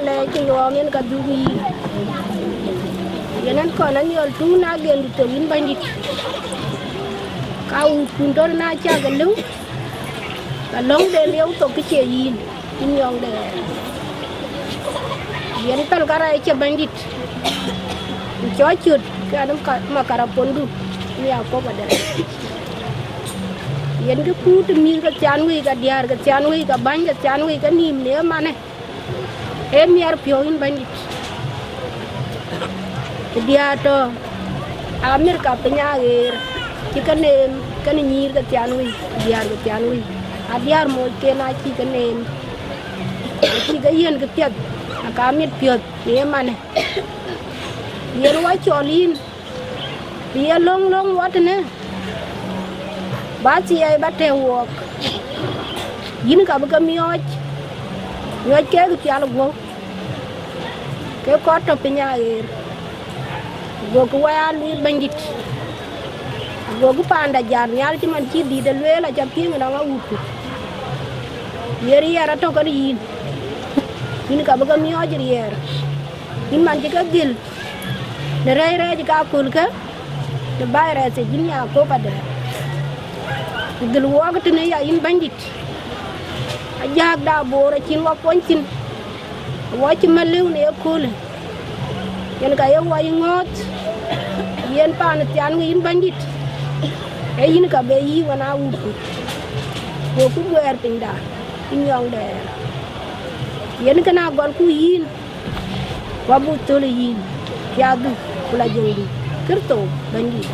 le ke yo men ka dugi yenan ko nan yol tu na gen to in bandit ka u kun dol na cha ga lu ka long de lew to ke che yin in yong de yen tal gara che bandit cho chut ka dam ka ma kara pondu ni a ko ba de yen ke pu te mi ka Thianwei ka Diaar ka Thianwei ka ban ka Thianwei ka nim ne mane e miar pio in bandit Diaar to amir ka penya ger ikane kan nyir ka Thianwei Diaar ka Thianwei a Diaar mo ke na chi ka nem chi ga yen ka pyat ka amir pio ne mane yen wa cholin ye long wat ne ba chi ai ba te wok yin ka ba mioj ke ku cha lo ke ko to penya ger go ku wa ni bandit go ku panda jar nyal ti man chi di de le la ja pi na nga utu yeri yara to ka yin ka ba mioj yer yin man ji ka gil ne re ji ka kul ka ne ba re se jin ya ko pa de dil wog tene ya in bandit Ajak da bora chin wa ponchin wa chi malew ne kule yen ka ye wa ngot yen pa na Thianwei in bandit e yin ka be yi wana wuku ko ku wer pinda in yong de yen kana gol ku yin wa bu tole yin ya du kula jodi kirto bandit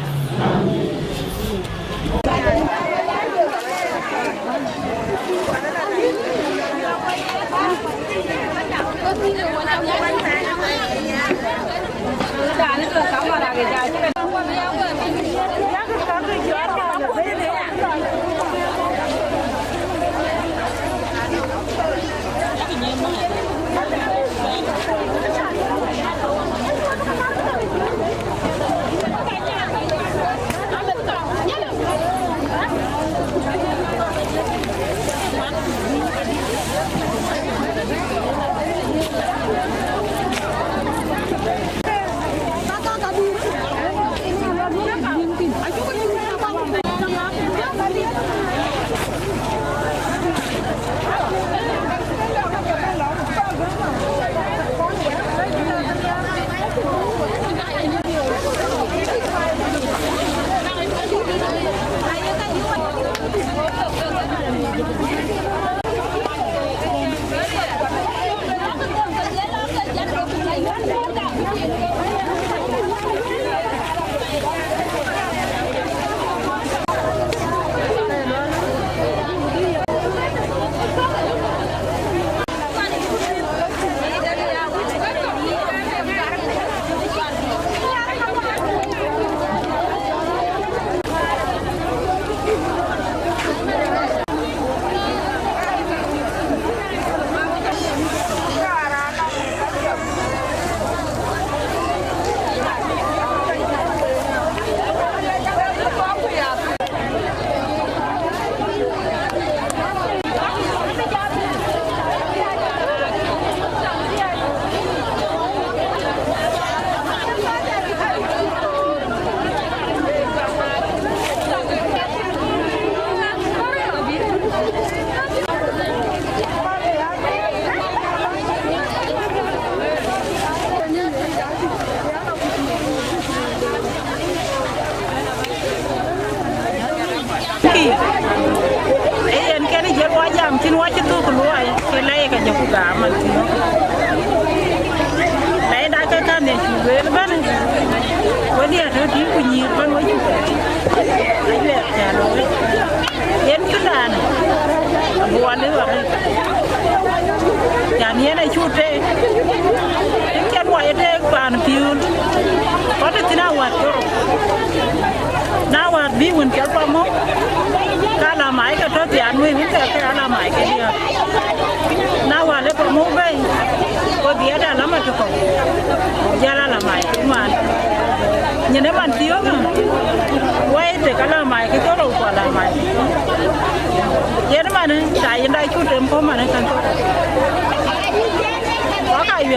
có cái gì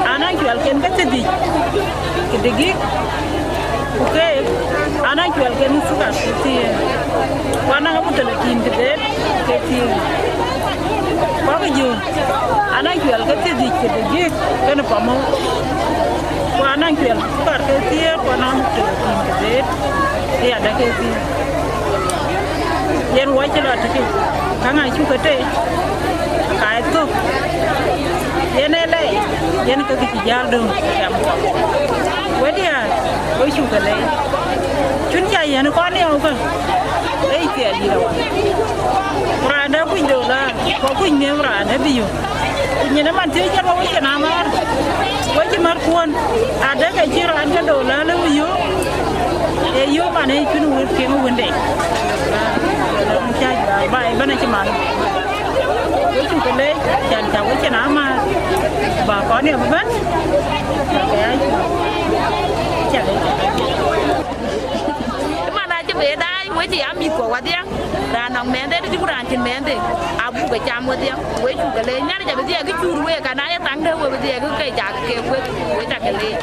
anh ấy chịu cái gì cái gì ok anh ấy chịu cái sự cả thì quan năng có thể là kim cái gì có cái gì anh ấy chịu cái gì cái nó có màu quan năng chịu cả cái gì quan năng chịu cái gì thì ada cái gì yang wajib lah tapi kang ai juga deh kaya tu yang eleh yang kekijar dong campur wedia oi juga leh cunca yang kau ni apa tiada di lawan berada pun dolar kau pun ni berada biu ini nama dia jangan wajib nama wajib markuan ada kejiran ke dolar le biu yo mana itu nulis kemu benda bài bên này cho mà với chủ cái đấy chẳng chào với chị nào mà bà có điều mới bắt cái chẳng mà là cho về đây với chị ăn mì của qua tiếng ra nòng mén đấy chứ cũng ra trên mén đấy à bu cái chăm qua tiếng với chủ cái đấy nhá bây giờ cái chủ quê cả nãy tăng đâu bây giờ cứ cây chả kêu với chả cái đấy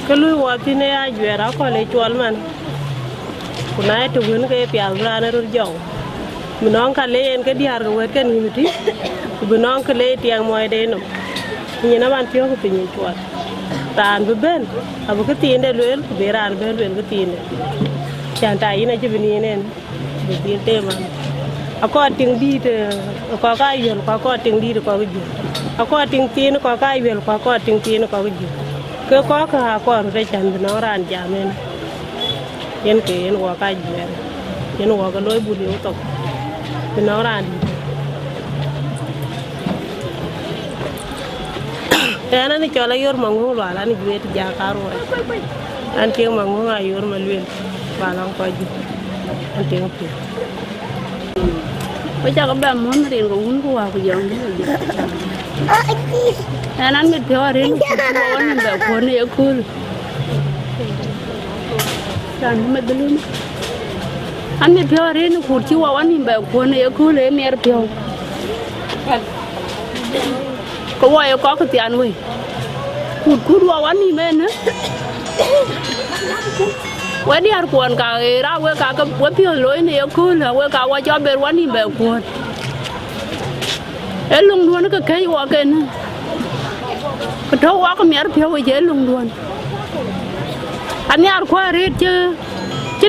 Kalau waktu ni juara kau le jual man, kunai tu pun ke pial rana rujang, menang kalian ke Diaar ke kan ini tu, menang kalian tiang muai deno, ini nama tiang ke punya jual, tan beben, abu ke tiang deh luel, beran luel ke tiang, jangan ini aja begini begini tema, aku ating di tu, aku kaya, aku ating di tu aku jual, aku ating tiang, aku kaya, aku ating tiang aku jual. Cái có cái có rồi chẳng nó ra ăn chả nên yên kể yên qua cái gì yên qua cái lối bùn yếu tộc thì nó ra đi cái này cho lấy yor măng hổ là anh về thì giá cao rồi anh tiếng măng hổ ai yor mà luyện và lòng coi gì anh tiếng học bây giờ các bạn muốn tiền cũng qua cái giống như vậy anh biết theo đến anh bảo con này cool anh biết luôn anh biết theo đến cool chứ anh bảo con này cool em nghe theo có ai có cái tiền vậy cool anh đi bên nữa vậy đi ăn quần cả ra vậy cả cái bữa theo lối này cool vậy cả vậy cho bên anh đi bảo con em lung luôn nó cái quá cái nữa cái thâu quá cái miếng phiếu vậy lung luôn anh nhar qua rít chứ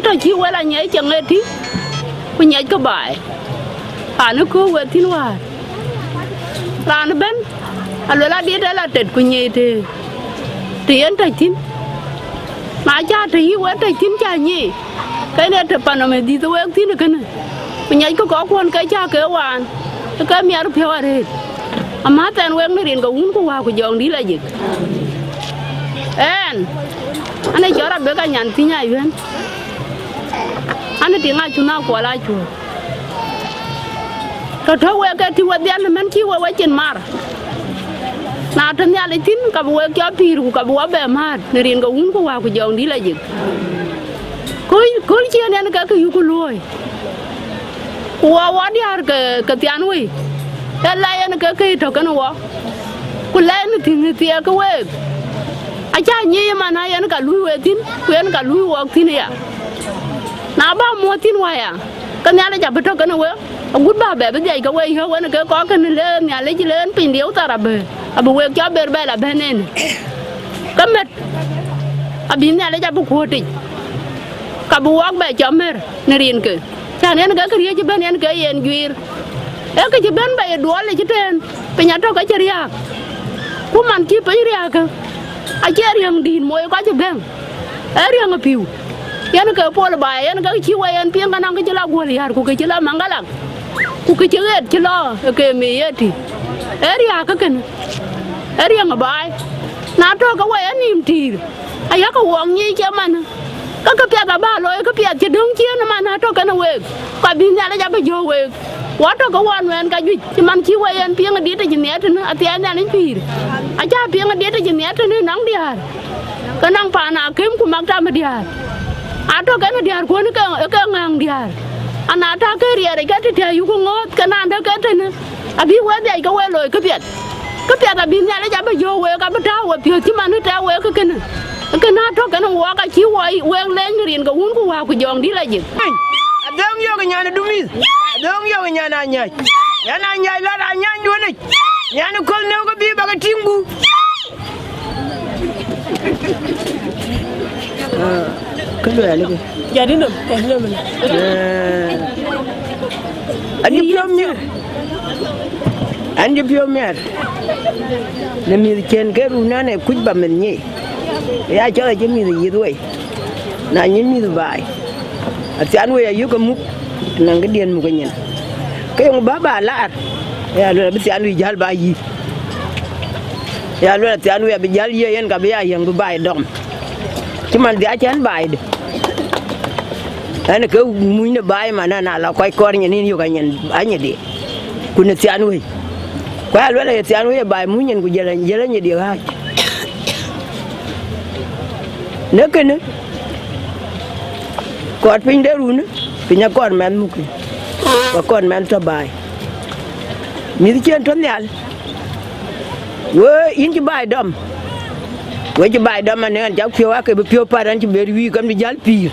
tôi chỉ quay lại nhảy chẳng nghe tí tôi nhảy cái bài nó cứ quay thiên hòa là nó bên anh nói là đi đây là tết của nhảy thì anh thấy thiên mà cha thì quay thấy thiên cha nhỉ cái này thì bạn mình đi tôi thiên được cái này tôi nhảy có con cái cha kéo hoàn cái miếng phiếu ở đây mà tên quen nó điền có uống qua của dọn đi là gì anh ấy cho ra bé cái nhàn tí nhảy bên anh ấy tiếng ai chúng nào qua lại chùa cái thâu quen cái thì quen là mình chỉ quen trên mar nào thân nhà lấy tin cả quen cho piru cả bữa bé mar nó điền có uống qua của dọn đi là gì coi chia nên cái yêu của lôi qua đi ar cái Thianwei lại anh cái thằng cái nó cũng lại nó thì cái quê Ajak ni mana yang nak lui wetin, yang nak lui waktu ni ya. Napa mau tin waya? Kan yang ada betul kan we. Agut bah be jadi kau we hiu kan kau kan le ni ale jilen pindiu tarabe. Abu we kau berbela benen. Kamet. Abin ni ale jadi kuatit. Kabu wak be jamer nerin ke. Jangan yang kau kerja je ben yang kau yang juir. Ke je ben be dua le je ten. Penyato kau ceria. Kuman ki penyeria ke. Ajar yang din moy ko aja bang. Ari yang piu. yan ka pol ba yan ka chi wa yan piang kanang ka jela gol yar ku ka jela mangalak ku ka cheget jela ke me yeti area ka ken area ngabai na to ka wa yan nim tir aya ka wong ni che man ka pia ka ba lo ka pia che dong chi na man to ka na we ka bin ya la ja ba jo we wa to ka wan wen ka ju chi man chi wa yan piang di ta jine ta na atia na ni pir aja piang di ta jine ta ni nang diar ka nang pa na kem ku mak ta ma diar ato kana diar ko ka ngang diar anata ka ria re ka te yu ko ngot kana anda ka te na abi wa dai ka we loy ka piat abi nya le ja ba yo we ka ba ta wa pio ti man ta we ka kana to kana wa ka chi wa we len rin ka un ko wa ku jong di la ji adong yo ka nya na dumis adong yo ka nya na nya la la nya ndo ne nya na kol ne ko bi ba ka timbu Kedua lagi. Jadi no, hello mana. Andi piomnya. Nemi ken ke runa ne kuj ba men ni. Ya chala je mi yi doi. Na nyi mi bai. Thianwei ayu ka muk nang ke dien mu ka nyen. Ke yung ba la. Ya lo bi Thianwei jal ba yi. Ya lo Thianwei bi jal ye yen ka bi ya yang bai dom. Cuman dia acan bai de. Ana ke muina bai mana na la koi kor ni yo kanyen anya de. Kuna Thianwei. Ko alwa la Thianwei bai munyen ku jalan ni dia ha. Ne kene. Kor pin de runa. Pinya kor man mu ku. Ko kor man to bai. Mi chen to nyal. Wo in ji bai dom. Với cái bài đó mà nếu anh cháu phiêu á cái phiêu pa anh chỉ biết vì con bị gial pì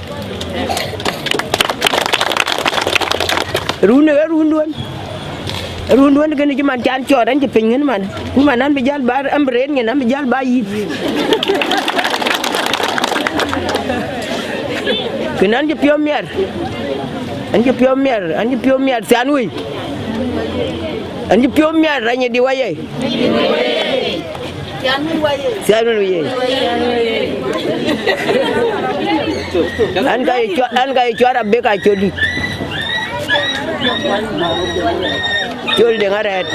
run luôn cái này chứ mình chán cho anh chỉ pin hết mà nhưng mà anh bị gial ba âm rén nghe anh bị gial ba gì cái anh chỉ phiêu miệt Thianwei anh chỉ phiêu miệt anh đi qua vậy Thianwei. An kai chora be ka choli. Chol de ngaret.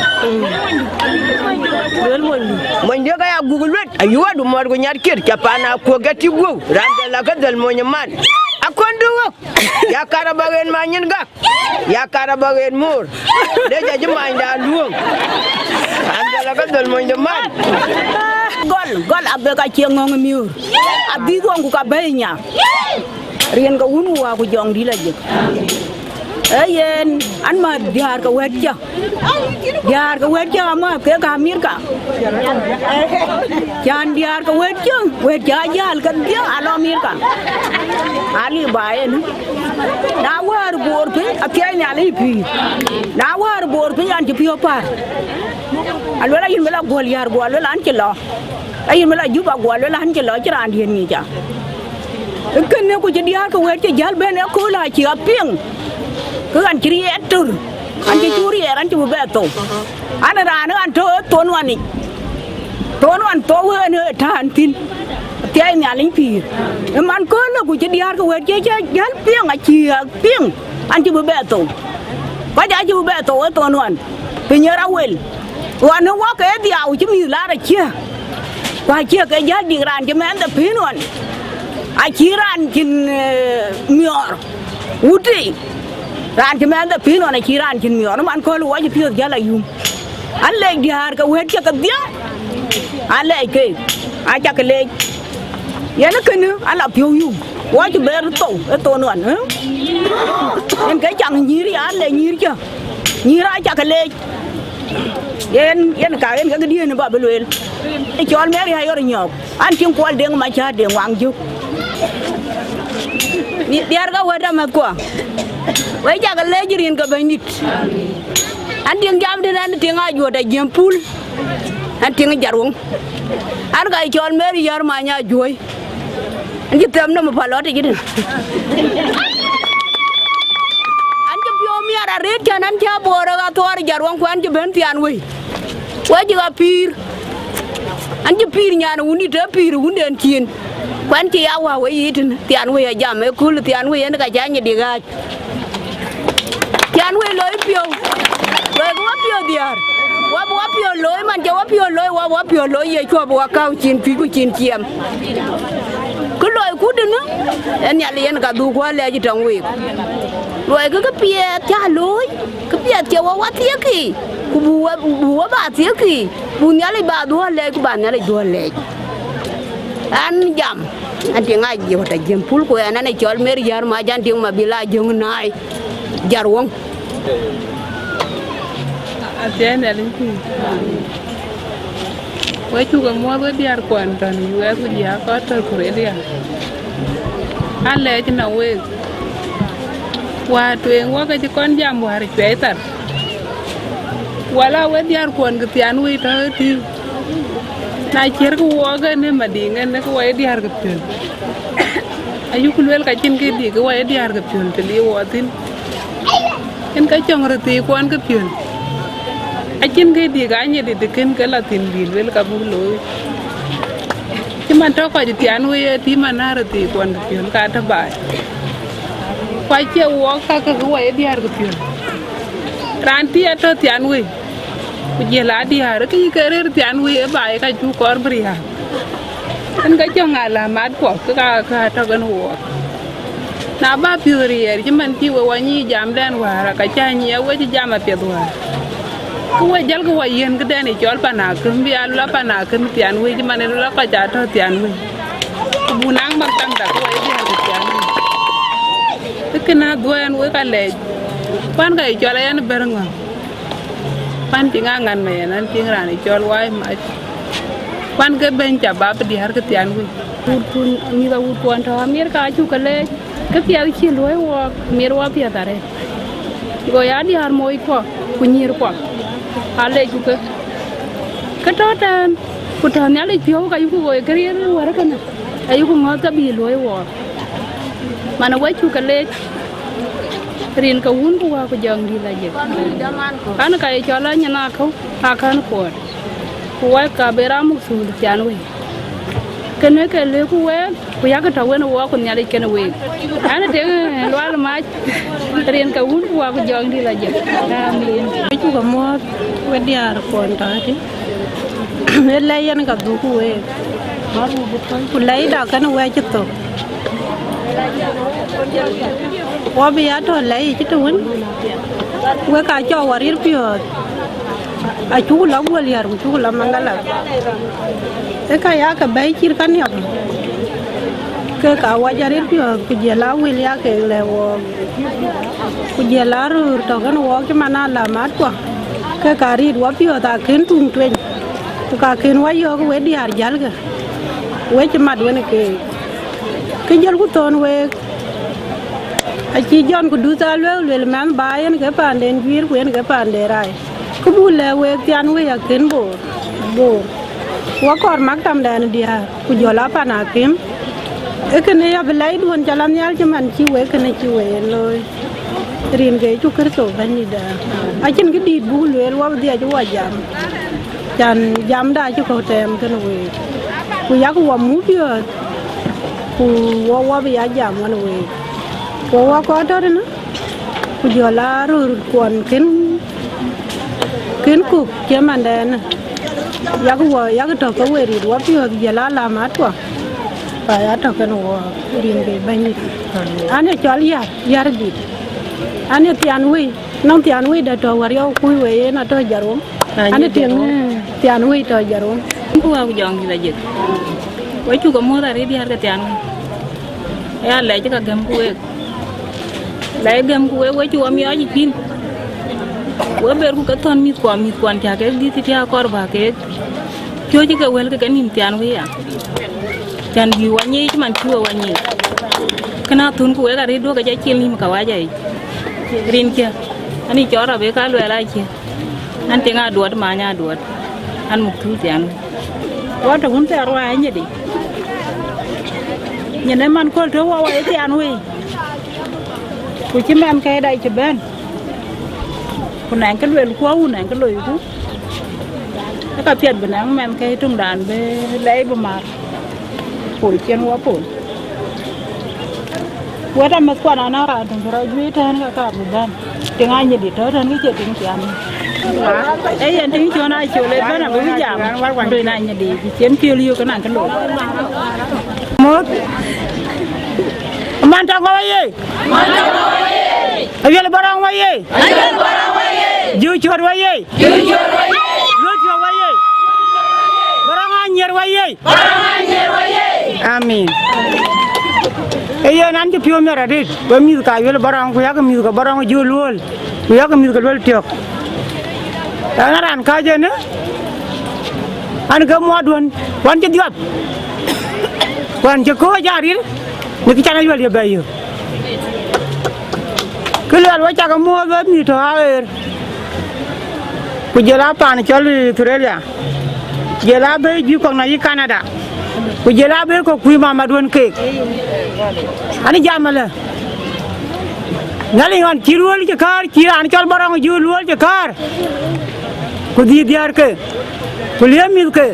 Mon de ka ya gugulut. Ayuwa du mor go nyar kir kapana ko gati go. Randa la ka dal mo nyaman. Akondu ya karabagen manyin gak. Ya karabagen mur. De jaji manda luong. Anda la ka dal mo nyaman. Gol abe ka Chiengkou miur. Abi ko ku ka benya. Rien ka unu wa ku jong di la je. Ayen an ma diar ka wetja. Diar ka wetja ma ke ka mir ka. Jan diar ka wetja jal ka dia alo mir ka. Ali baen. Na war bor pe akya nya li pi. Na war bor pe an ji pio par. Alwala yin mela gol yar gol la an ci lo. Ay mela juba gol la an ci lo ci ran yen ni ja. Ken ne ko ci diar ka wetja jal ben ko la ci aping. Cứ ăn chỉ ăn tur, ăn chỉ churi ăn chỉ một bát to, ăn ra nữa ăn to nuan đi, to nuan to hơn nữa thằng tin, cái nhà lính phi, em ăn cơm nó cũng chỉ đi ăn cái quẹt chơi ăn pieng à chỉ pieng, ăn chỉ một bát to, bây giờ chỉ một bát to nuan, bây giờ ra quên, còn nó quá cái diao chứ mình lá là chia, và chia cái giá đi ran cho mấy anh tập phi nuan, ai chia ran chín mior, uti. Ran ci men da pino na ci ran ci mi ono man ko lu waji pio jala yum alle diar ka wet ka dia alle ke a ja ka le yana kenu ala pio yum waji ber to no an en cái chẳng nhiri alle nhiri cha nhira ja ka le en ka en ka dia ne ba belwel e chol meri ha yor nyok an cin ko deng ma cha deng wang ju ni diar ka weda ma ko Wai jaga lejirin ka banit. Anting jam de nan ting ajo da jempul. Anting jarung. An ka chol meri yar ma nya joy. Anji tem na ma palot gitu. Anji pio mi ara red kan an cha bora ga tor jarung ko anji ben Thianwei. Wai jaga pir. Anji pir nya na uni de pir unden kin. quan chi awa we yitin Thianwei jam e kul Thianwei en ka janye diga Thianwei loy pio we wa pio Diaar wa pio loy man je wa pio loy wa pio loy ye chwa wa kaw chin pi ku chin chiam ku loy ku dinu en ya len ka du kwa le ji tong we loy ku ka pie cha loy ka pie che wa tie ki ku bu wa ba tie ki bu nya le ba du le ku ba nya le du le an jam an ti ngai ji wata jem pul ko ana ne chol mer yar ma jan ti ma bila jong nai jar wong Atiende linki. Wechu ga mo do Diaar kwantan yu ku ya ko to kuredia. Ale jina we. Wa twen wa ga kon jam war kwetar. Wala we Diaar kwan ga Thianwei to ti. Na cher ko wa ga ne madinga ne ko we Diaar ga pil. Ayu kulwel ka chin ke di ko we Diaar ga pil te li watin. En ka chong rti kwan ga pil. Akin ke di ga nye di ken ke la tin bil wel ka bu lo ti man to ko di Thianwei ti manar ti kon pi ka ta ba kwa che wo ka ka wo e Diaar ku pi ran ti to Thianwei ku je la Diaar ki ke re Thianwei e ba ka ju kor bria en ga jong ala mat ko ka to gan wo na ba pi ri ti man ti wo ni jam den wara ka cha ni wo ti jam a pe do kuwa jal kuwa yen kedeni chol panakem bi alu la panakem Thianwei jimane la ka jata Thianwei bunang bang tang da kuwa Diaar ke Thianwei tekena doyan we ka le pan ga chol yan berenga pan tinga ngan me nan tingrani chol wai ma pan ke ben cha ba Diaar ke Thianwei pun mi da ut kwan ta mer ka chu ka le ke pia chi loy wo mer wa pia tare go ya Diaar moi ko kunyir ko ale ku ke totan ku ta ne le pio ka yu ku go kri war kana ayu ku ngota bi loy wo mana wa chu ka le rin ka un ku wa ku jang di la je ana ka cho la nya na ko ka kan ko ku wa ka bera mu su Thianwei kene ke le ku we ku ya ka ta we no wa ku nya le kene we ana te lo al ma rin ka un ku wa ku jang di la je amin chu ga mo we Diaar kon ta ti le la yan ka du ku we ku lai da kan we chi to wa bi ya to lai chi to un we ka cho wa rir pio a chu la wo Diaar ku chu la mangala e ka ya ka bai chir kan ya ke ka wa ja rir pio ku je la wi ya ke le wo ku je la ru to kan wo ki mana la mat kwa ke ka ri wa pio ta ken tung twen ku ka ken wa yo we Diaar jal ga we chi mat we ne ke jal ku ton we a chi jon ku du ta le man ba yen ke pan den wir ku en ke pan de rai ku bu le we Thianwei ya ken bo wa kor mak tam dan Diaar ku jo la panakem e ke ne ya belai duon jalan yal man chi we ke ne chi we loy rin ge chu ker so ban ni da a chen ke dit bu le wa dia ju wa jam da chu ko tem ke no we ku ya ku wa mu pio ku wa bi ya jam wan we ku wa ko to na ku jo la ru kon ken ku ke man da na ya ku to ko we ri wa pio ya la mat kwa pa ya to ke no rin ge ban ni ane chol yar di ane Thianwei nong Thianwei da to war yo ku we na to jarom ane Thianwei to jarom ku wa jong di la je we chu ga mo da ri Diaar ke Thianwei ya le ji ka gam ku we chu am ya ji pin we ber ku ka ton mi kwan ja ke di ti ya kor ba ke cho ji ka wel ke nim Thianwei ya chan bi wa ni man chu wa ni kana tun ku we ga ri do ga ja chil ni ka wa ja rin kia ani chora be ka lwe la kia an tinga duot ma nya duot an muk tu Thianwei wa to hun te arwa nya di nyene man ko to wa Thianwei ku chi man kai dai che ben ku nan ka lwe ku u nan ka lwe ku ka piet benang man kai tung dan be lei ba ma phổi trên hoa phổi quét ra mất quan ana ra thằng rồi duy thân cái cả một bên tiếng Anh như đi tới thân cái chuyện tiếng Việt ấy anh tiếng cho này chiều lên bên là với giảm rồi này như đi chiến kêu liêu cái này cái lỗ một man tao ngồi gì ayo lebarang ngồi gì jujur ngồi gì lucu ngồi gì barang anjir ngồi gì amin ayo nanti pion merah dit bami kayu lebarang kuya kami juga barang jual kuya kami juga jual tiok Anaran kaje ne an ga modon wan ke diop wan ke ko jaril ni ki chana yol ye bayo kelal wa cha ga mo ga mi to aer ku jela pan chol Australia jela be ju ko na yi Canada ku jela be ko ku mama don ke ani jamala ngali wan kirul ke kar kira an chol barang ju lul ke kar ku Diaar ke ku liamil ke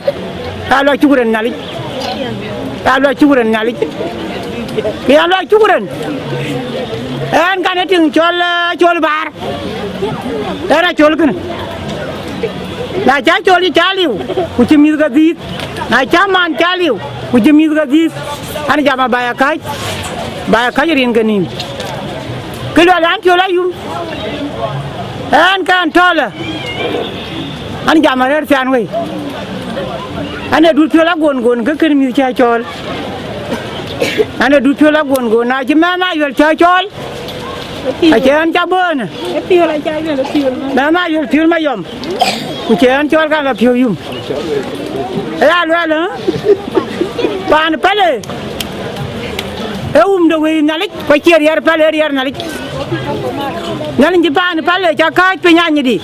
alo chukuren nali ke alo chukuren en kan eting chol bar era chol kan na cha chol chaliu ku chimil ga dit na cha man chaliu ku chimil ga dit an jama baya kai rin ganim ke lo an chol ayum en kan tola an jamarer Thianwei ane du piola gon ke ken mi cha chol ane du piola gon na ji mama yol cha chol a chen cha bon piola cha yol piola mama yol Piool Mayom ku chen chol ka la pio yum la lo pan pale de we nalik ko chier yar pale yar nalik nalin ji pan pale cha ka pe nyani di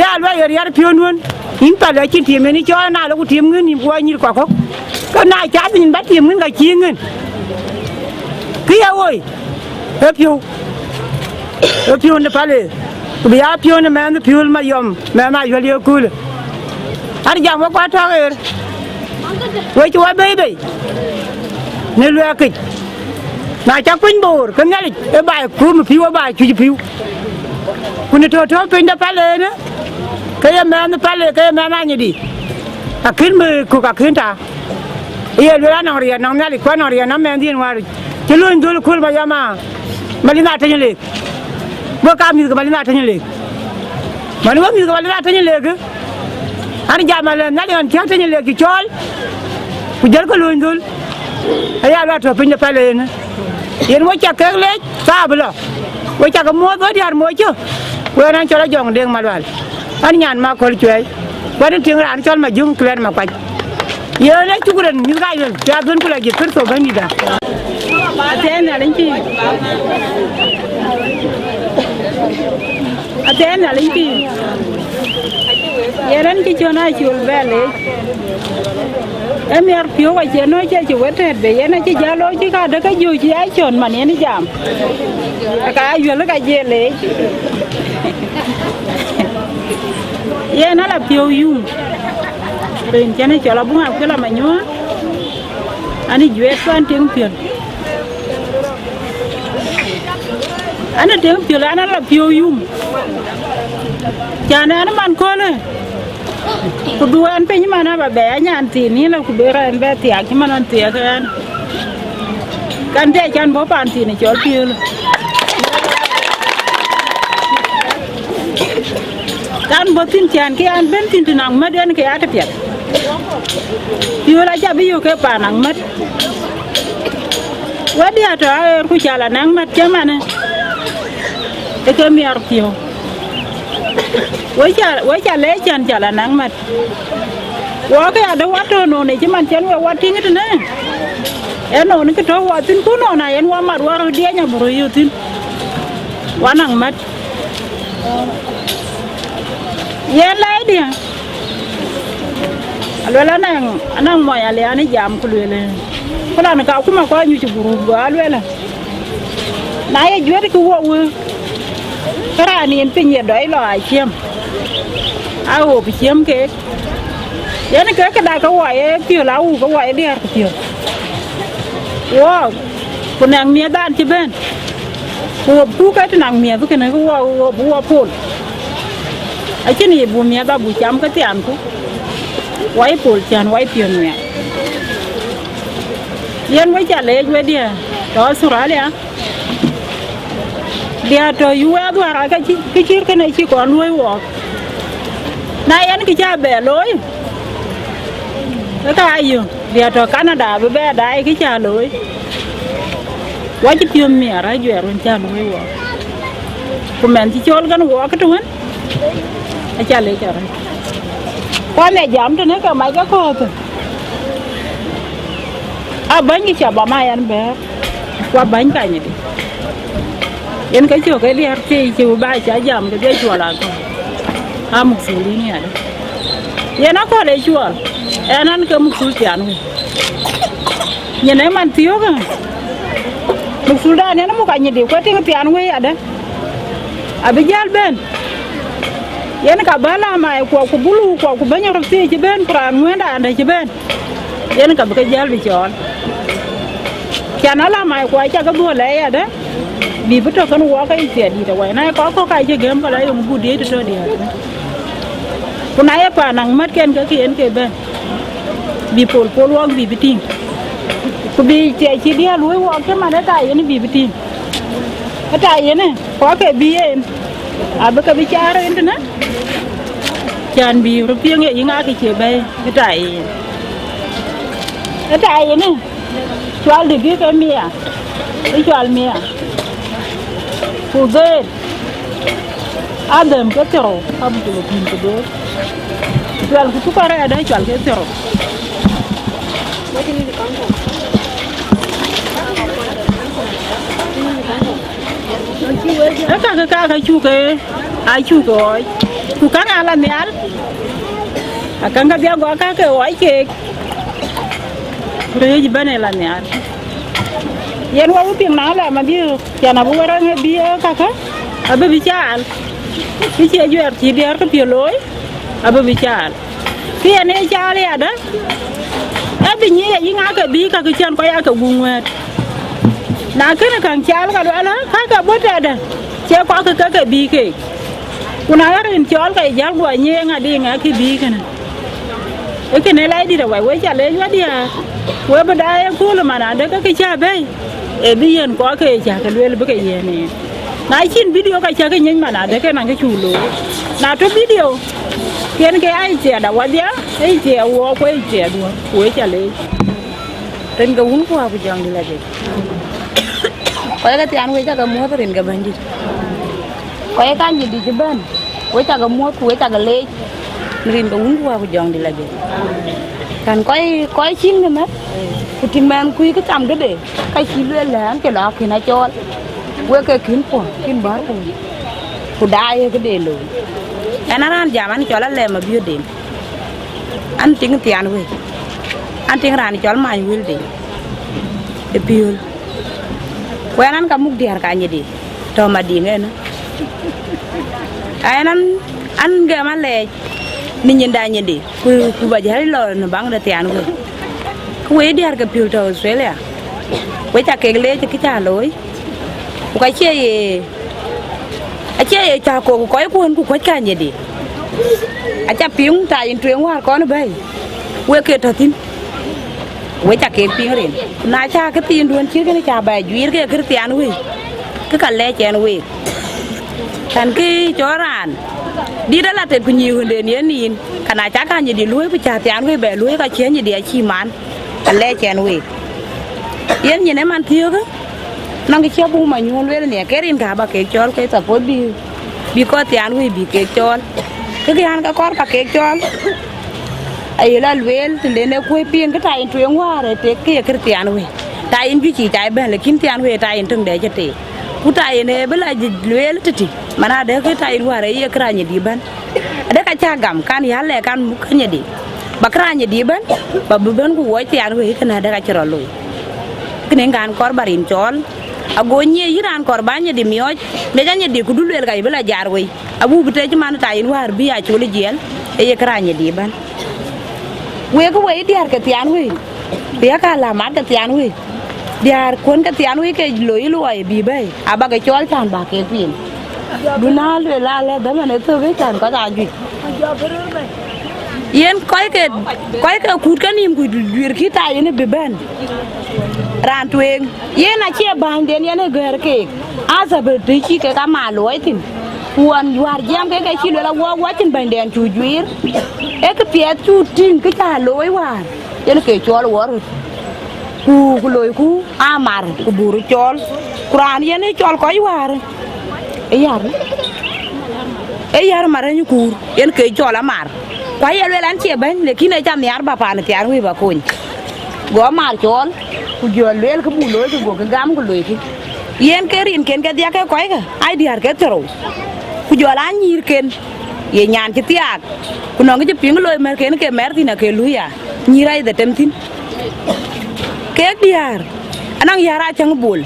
ya lo yar pion won in pa la chin tim ni cho na lo ku tim ngin ni bua ni kwa ko ka na cha bin ba tim ngin ga chi ngin ki ya oi e pion de pale ku ya pion ma ne Piool Mayom ma yo le ku le ar jam ko ta er we chu ba be ne lo ya ki na cha kuin bor ka ngali e ba ku mu piu ba chu piu ku ne to pin da pale ne kaya mana pale kaya mana ni di akhir me ku ka khinta ye lo na ria na ngali kwa na ria na men din war tilun dul kul ma yama malina tanyele bo ka mi ga malina tanyele mani wa mi ga malina tanyele ga an jamala na le an kya tanyele ki chol ku jar ko lun dul aya la to pin pale ne yen wo cha ke le sa blo wo cha ga mo do diar mo chu wo nan chola jong deng malwal an nyan ma ko chwe wan ting ran chol ma jung kler ma kwaj ye le chukuren mi ga yel ya don kula ge per so bani da aten na linki yeran ki chona chul bele emer pio wa cheno che che wete be yena che jalo chi ka da ka ju chi ai chon man ni jam ka yel ka jele ye na la pio yum ren chane chola bunga kula manyo ani juet pan ting pion ana ting pion ana la pio yum chane ana man kole ku duan pe nyama na ba be nyan ti ni la ku bera en be ti ak manan ti kan de chan bo pan ti ni chol piol kan botin chan ke an ben tin nang maden ke ata piat piola ja bi yo ke panang mat wadi ata er ku chala nang mat chamane e ke miar pio wa cha le chan chala nang mat wa ke ada wato no ne chiman chen wa wating it ne eno ni ke to wa tin ku no na en wa mar wa dia nya buru yutin wanang mat ye lai dia alwala nang mo ya le ani jam ku le kula na ka kuma ko nyu ci buru ba alwala na ye jwere ku wo wo kara ni en pinye doi lo a chiem a wo bi chiem ke ya ni cái đại cái hoài Piool lau cái hoài Diaar cái Piool wow con nàng mía đan chứ bên bu cái nàng mía với cái này cái wow Piool ấy chứ này bu mía ba bu chấm cái tiền cũng white Piool chán white Piool mía yên với chả lệ với Diaar đó Australia Diaar to US đó cái chiếc cái này chỉ còn nuôi vợ nay anh cái cha bè lối cái ai gì Diaar to Canada với bé đại cái cha lối quá chỉ Piool mía ra duyệt luôn cha nuôi vợ còn mình chỉ cho cái nó vợ cái thứ hết ai cha lấy cho rồi qua mẹ giảm cho nó cái máy cái co thôi bánh cái chả bỏ mai ăn bé qua bánh cái gì em cái chỗ cái Diaar thì chiều ba chả giảm cái dây chùa là một số lý này vậy nó có để chùa em ăn cái một số tiền rồi nhìn em ăn thiếu cả một số đó nó một cái gì điều cái tiền rồi à đấy bây giờ bên vậy nó cả bé là mày của bulu của bé nhau thì chỉ bên còn nguyên đã đây chỉ bên vậy nó cả cái giờ bị chọn chả nó là mày quay cho cái bùa lẽ à đấy vì bữa trước con qua cái tiền đi rồi này có cái chơi game vào đấy ông bùa đi rồi đi con này apa nang mất cái bên vì Piool uang vì biting vì chạy chỉ đi lúa uang cái mà nó tài nó vì biting cái tài này có cái bia bây giờ bicara internet jangan bi rupiah nggak ingat kecil bay cái này jual di cái mía cái jual mía Kudet Adam cái tero kamu tuh pin kudet jual kutu kare ada jual cái tero cái chú cái ai chú rồi chú cá ngà là mía akan ka biya go ka ke wai ke re ji bane la mía yen wa uping na la ma bi ya na bu wara nge bi ka abe bi chal ki che ju er ti Diaar ka Piool abe bi chal ki ene chal ya da abe ni yi nga ka bi ka chen ko ya ka gungwet na kana kan chal ka la ka bota da che ko ka bi ke kuna garin chol ka jal go nye nga di nga ki bi kana cái này lại đi rồi quay trả lấy quá đi à quay bên đây cô là mà nào đấy cái cha bé bây giờ có cái cha cái lưỡi với cái gì này nãy xin video cái cha cái nhanh mà nào đấy cái nàng cái chủ lúa nào trong video cái ai trẻ đã quá đĩa cái trẻ qua quay trẻ đùa quay trả lấy trên cái uống qua bây giờ đi là gì quay cái tiền quay cho cái mua trên cái bên đi quay cái gì đi chứ bên quay cho cái mua quay cho cái lấy rin ka ungu wa jong di lagi kan koi chin ne kutin man kui ka tam ga de kai chi le lan ke la ki na chol we ke kin bar ku dai ke de lo anaran jaman chola le ma bio de an ting Thianwei an ting ran chol ma wil de e Piool we nan ka muk Diaar ka ni de to ma di nge na anan an ga ma le ni nyenda nyedi ku ba jari lo no bang da Thianwei ku we Diaar ka Piool to Australia we ta ke le ki ta loi ku ka che ye cha ko ku ko ka nyedi a cha piung ta in tueng wa ko no bai we ke to tin we ta ke piung rin na cha cái tin duon chi cái cha ba juir ke Thianwei cái ka le chen we kan ki choran đi đó là tiền của nhiều hơn đến yên cả na chắc anh đi lúa với cha Thianwei bè lúa cái chén gì để chi mán cả le chén we yên nhìn em ăn thiếu đó năng cái chiếc bu mà nhuôn lúa này cái riêng cả ba cái chón cái tập phối bi có Thianwei bị cái chón cái ăn cái con cả cái chón ấy là lúa thì lên đây quay pin cái tay truyền hoa rồi cái Thianwei tay in chỉ tay bè là kim Thianwei tay in từng để cho tệ Kutai ne bela lue titi mana ada ke tai luar iya keranya di ban ada kacagam kan ya le kan mukanya di bakranya di ban babuban ku woi Thianwei kan ada kaceroloi kene kan korbarin col agonye yiran korbannya di mioj mejanya di kudu lel kai bela jarwei abu bete cuman tai luar bi a culi jel iya keranya di ban we ko we Diaar ke Thianwei ya ka la mat ke Thianwei Diaar kon ke Thianwei ke loi bi bay aba ke chol chan ba ke pin duna le la le da ne to we chan ko da ju yen koy ke kut ka nim ku dur ki ta yen be ben ran twen yen a che ban den yen ger ke asa be ti chi ke ka ma loi tin wan war jam ke chi la wo tin ban den chu juir e ke pie chu tin ke ta loi war yen ke chol wor ku loi ku amar ku buru chol kuran yen chol koy war e yar mare ni kur yen ke chol amar kwa yel lan che ben le kine cham yar ba pa ne Thianwei ba kun go mar chol ku jol lel ku bu lo ku go gam ku lo ki yen ke rin ken ke dia ke koy ga ai Diaar ke tro ku jol an nyir ken ye nyan ti tiak ku no ngi ping lo mer ken ke mer ti na ke lu ya nyirai da tem tin ke Diaar anang yara chang bul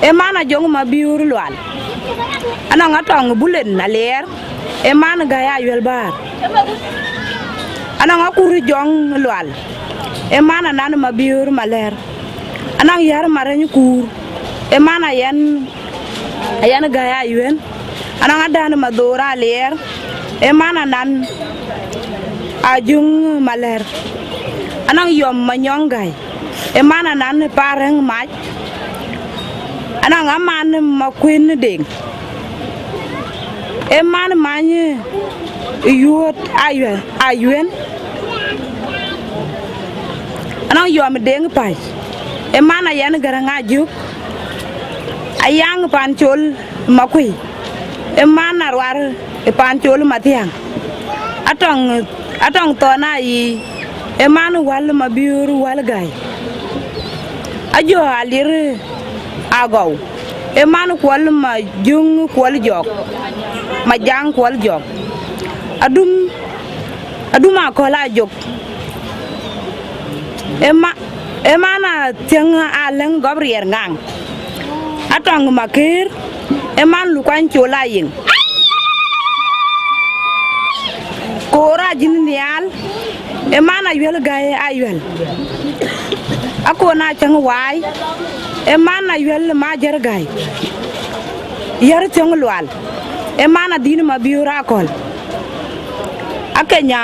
e mana jong ma biur lwal anang atong bulen na ler e man ga ya yel bar anang akuru jong lwal e man nan ma biur maler anang yar mare ni kur e man ayan ga ya yuen anang adan ma dora ler e man nan ajung maler anang yom ma nyongai e man nan pareng mach anang aman ma kuin ding e man manye yuot ayuen anang yom deng pai e man ayan garanga juk ayang panchol makui e man arwar e panchol matiang atong tona yi e man wal mabiur wal gai ajo alir agaw e man kwal ma jung kwal jok ma jang kwal jok aduma kola jok e mana tiang aleng Gabriel ngang atong makir e man lu kwan chola yin kora jin nial e mana yel gaye ayel akona chang wai e mana yel ma jar gay yar chang lwal e mana din ma biura kol akanya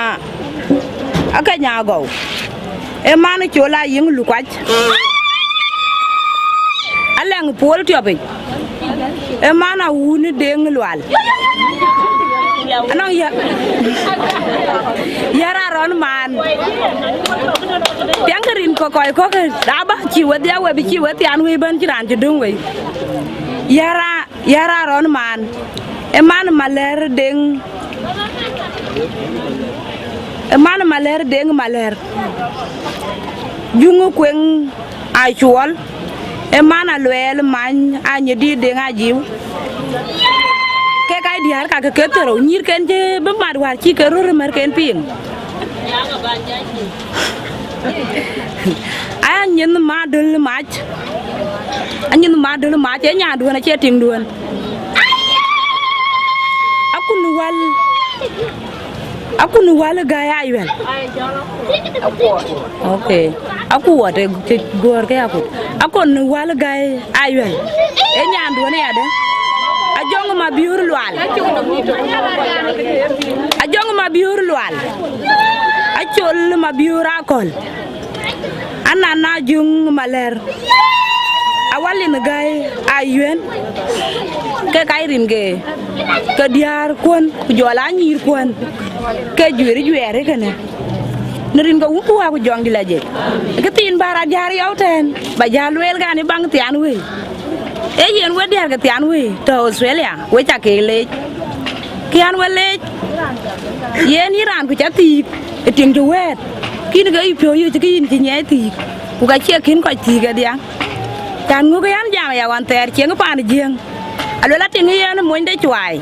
go e mana chola yin lu kwach alang pol tiobe e mana wuni deng lwal anong yara ron man piangarin ko koy ko daba ci wadi awe bi ci wati an wi ban ci ran ci dung we yara ron man e man maler deng maler jungu kweng ay chuol e man alwel man anye di deng ajiw ke kay Diaar ka ke tero nyir ken je be mad war ci ke ro mer ken ping anyen madul mach e nya duona che ting duon akunu wal gaya ayvel okay aku wate gor ke akon wal gaya ayvel e nya duona ya de ajong ma biur lwal achol ma biura kol anana jung maler awalin gay ayuen ke kairin ke Diaar kon jola nyir kon ke juere kene nerin ga wuku wa ko jong di laje ke tin bara jaar yawten ba jalwel gani bang Thianwei e yen we Diaar ke Thianwei to Australia we ta ke le kian we le yen iran ku chati ting to wet kin ga ipyo yu ti kin ti nyai ti ku ga che kin ko ti ga dia kan ngu ga yan jam ya wan ter che ngpa ni jeng alola ting yen mo inde chwai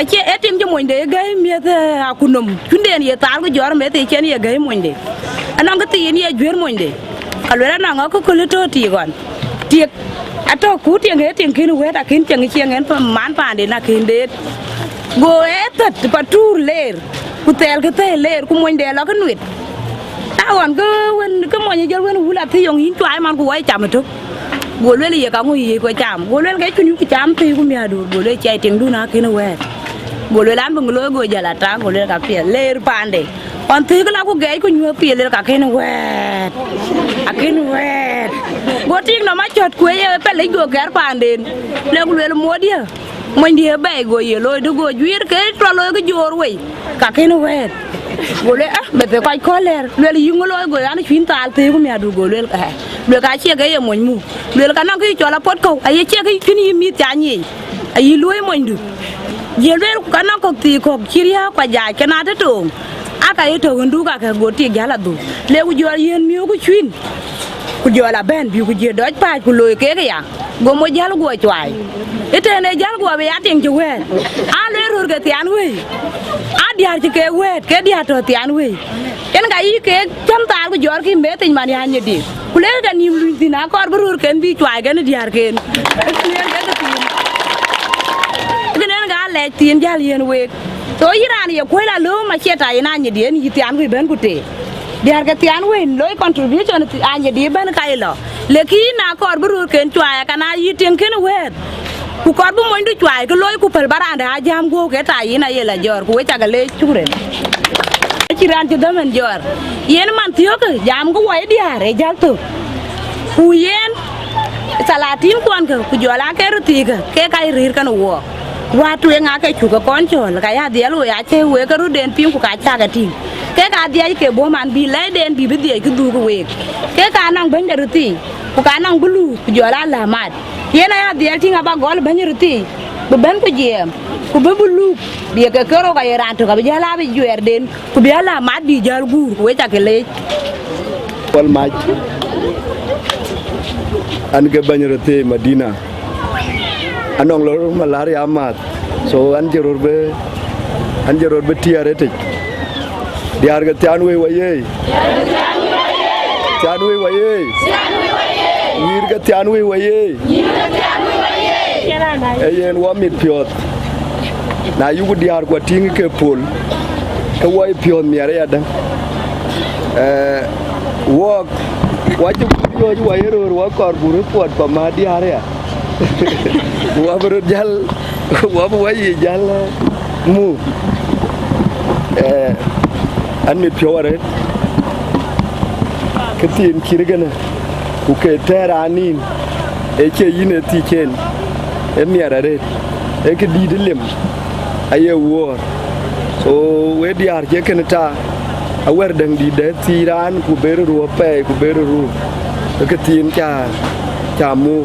a che etim je mo inde ga mi ta akunum tunden ye tar go jor me te chen ye ga mo inde anong ga ti ni ye jwer mo inde alola na ngo ko le to ti gon ti ato ku ti nge tin kin we ta kin cheng chieng en pa man pa de na kin de go etat patur ler ku tel ke te ler ku moñ de lo ke nuit ta won ke moñ jël wen wula ti yong yin twai man ku wai cham to go le ye ka ngi ko cham go le ke ku cham ti ku mi adu go le chai ting du na ke no we go le lan bung lo go jala ta go le ka pe ler pande on ti la ku ge ku nyu pe le ka ke no we a ke no we go ting no ma chot ku ye pe le go ger pande le ku le mo dia mình đi bè gọi gì lôi đứa gọi duyệt cái trò lôi cái dừa rồi cả cái nó về gọi lẽ bè phải quay coi lẹ lôi là yung lôi gọi anh chuyến tàu thì cũng mẹ đủ gọi lôi cả lôi cả chia cái gì mình mua lôi cả nó cái cho là pot cầu ấy chia cái chuyến gì mi trả nhỉ ấy lôi mình được giờ lôi cả nó có tí có chia qua dài cái nào thế trường à cái trường đủ cả cái gọi tiền giá là đủ lôi cái dừa yên miêu cái chuyến cái dừa là bên biểu cái dừa đói phải cái lôi cái à gồm một giá là gọi choài ite ne jal go be ating ju we a le rur ke Thianwei a diar ji ke we ke dia to Thianwei ken ga yi ke cham tar go jor ki me tin man ya ni di kule ga nim lu dina kor rur ken bi twai ga ne diar ken ken ga le tin jal yen we to iran ye ko la lo ma cheta ina ni di ni Thianwei ben ku te diar ke Thianwei loy contribution a ni di ben kai lo le ki na kor rur ken twai kana yi tin ken we ku kor bu moy du twai ko loy ku pel barande a jam go ke ta yina yela jor ku wecha gale chukre ci ran ci damen jor yen man tiyo ko jam go way diare jal to ku yen salatin kon ko ku jola ke ruti ke kay rir kan wo watu nga ke chu ko kon chol ka ya diel wo ya che we ka ru den pin ku ka cha ga tin ke ka diel ke bo man bi le den bi diel ku du ko we ke ka nang ben de ruti ku ka nang bulu ku jola la mat yena ya diel tinga ba gol banyiruti bu ben ko jem ku be bulu bi ke kero ga yaran to ga jala bi juer den ku bi ala ma di jal gur ku wecha ke le wal maj an ke banyiruti Madina anong lor malaria amat so an jerur be tiare te diar ga Thianwei waye Thianwei waye Nyir ga Thianwei waye eyen wa mit piot na yugo diar kwa tingi ke pol ke wai piot miare ya dan wa ju yo ju waye ro wa kor buru pot pa ma diar ya wa buru jal wa waye jal mu an mit piore ke tin kirgana ku ke teranin e ke yine ti ken e miarare e ke di dilem aye war so we diar ke ken ta a wer dang di de tiran ku beru ro pe ku beru ru ke tin cha mu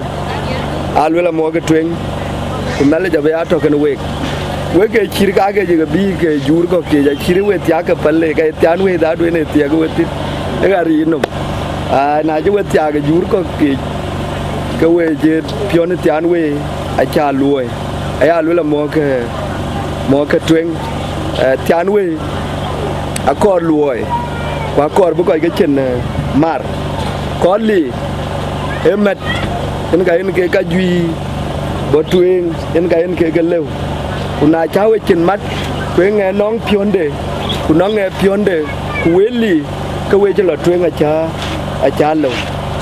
alwela mo ke twen ku nale jabe ato ken we ke chir ka ke je bi ke jur ko ke ja chir we tya ke palle ke Thianwei da do ne tya go tit e ga ri no na ju we tya ke jur ko ke we je pion Thianwei a cha luoi aya lu la mo ke twen Thianwei a kor luoi kwa kor bu ko ke chen mar ko li emet en ke ka jui bo twen en ke lew kuna chawe chen mat kwe nge nong pionde kuna nge pionde kuweli ke we jelo twen a cha lo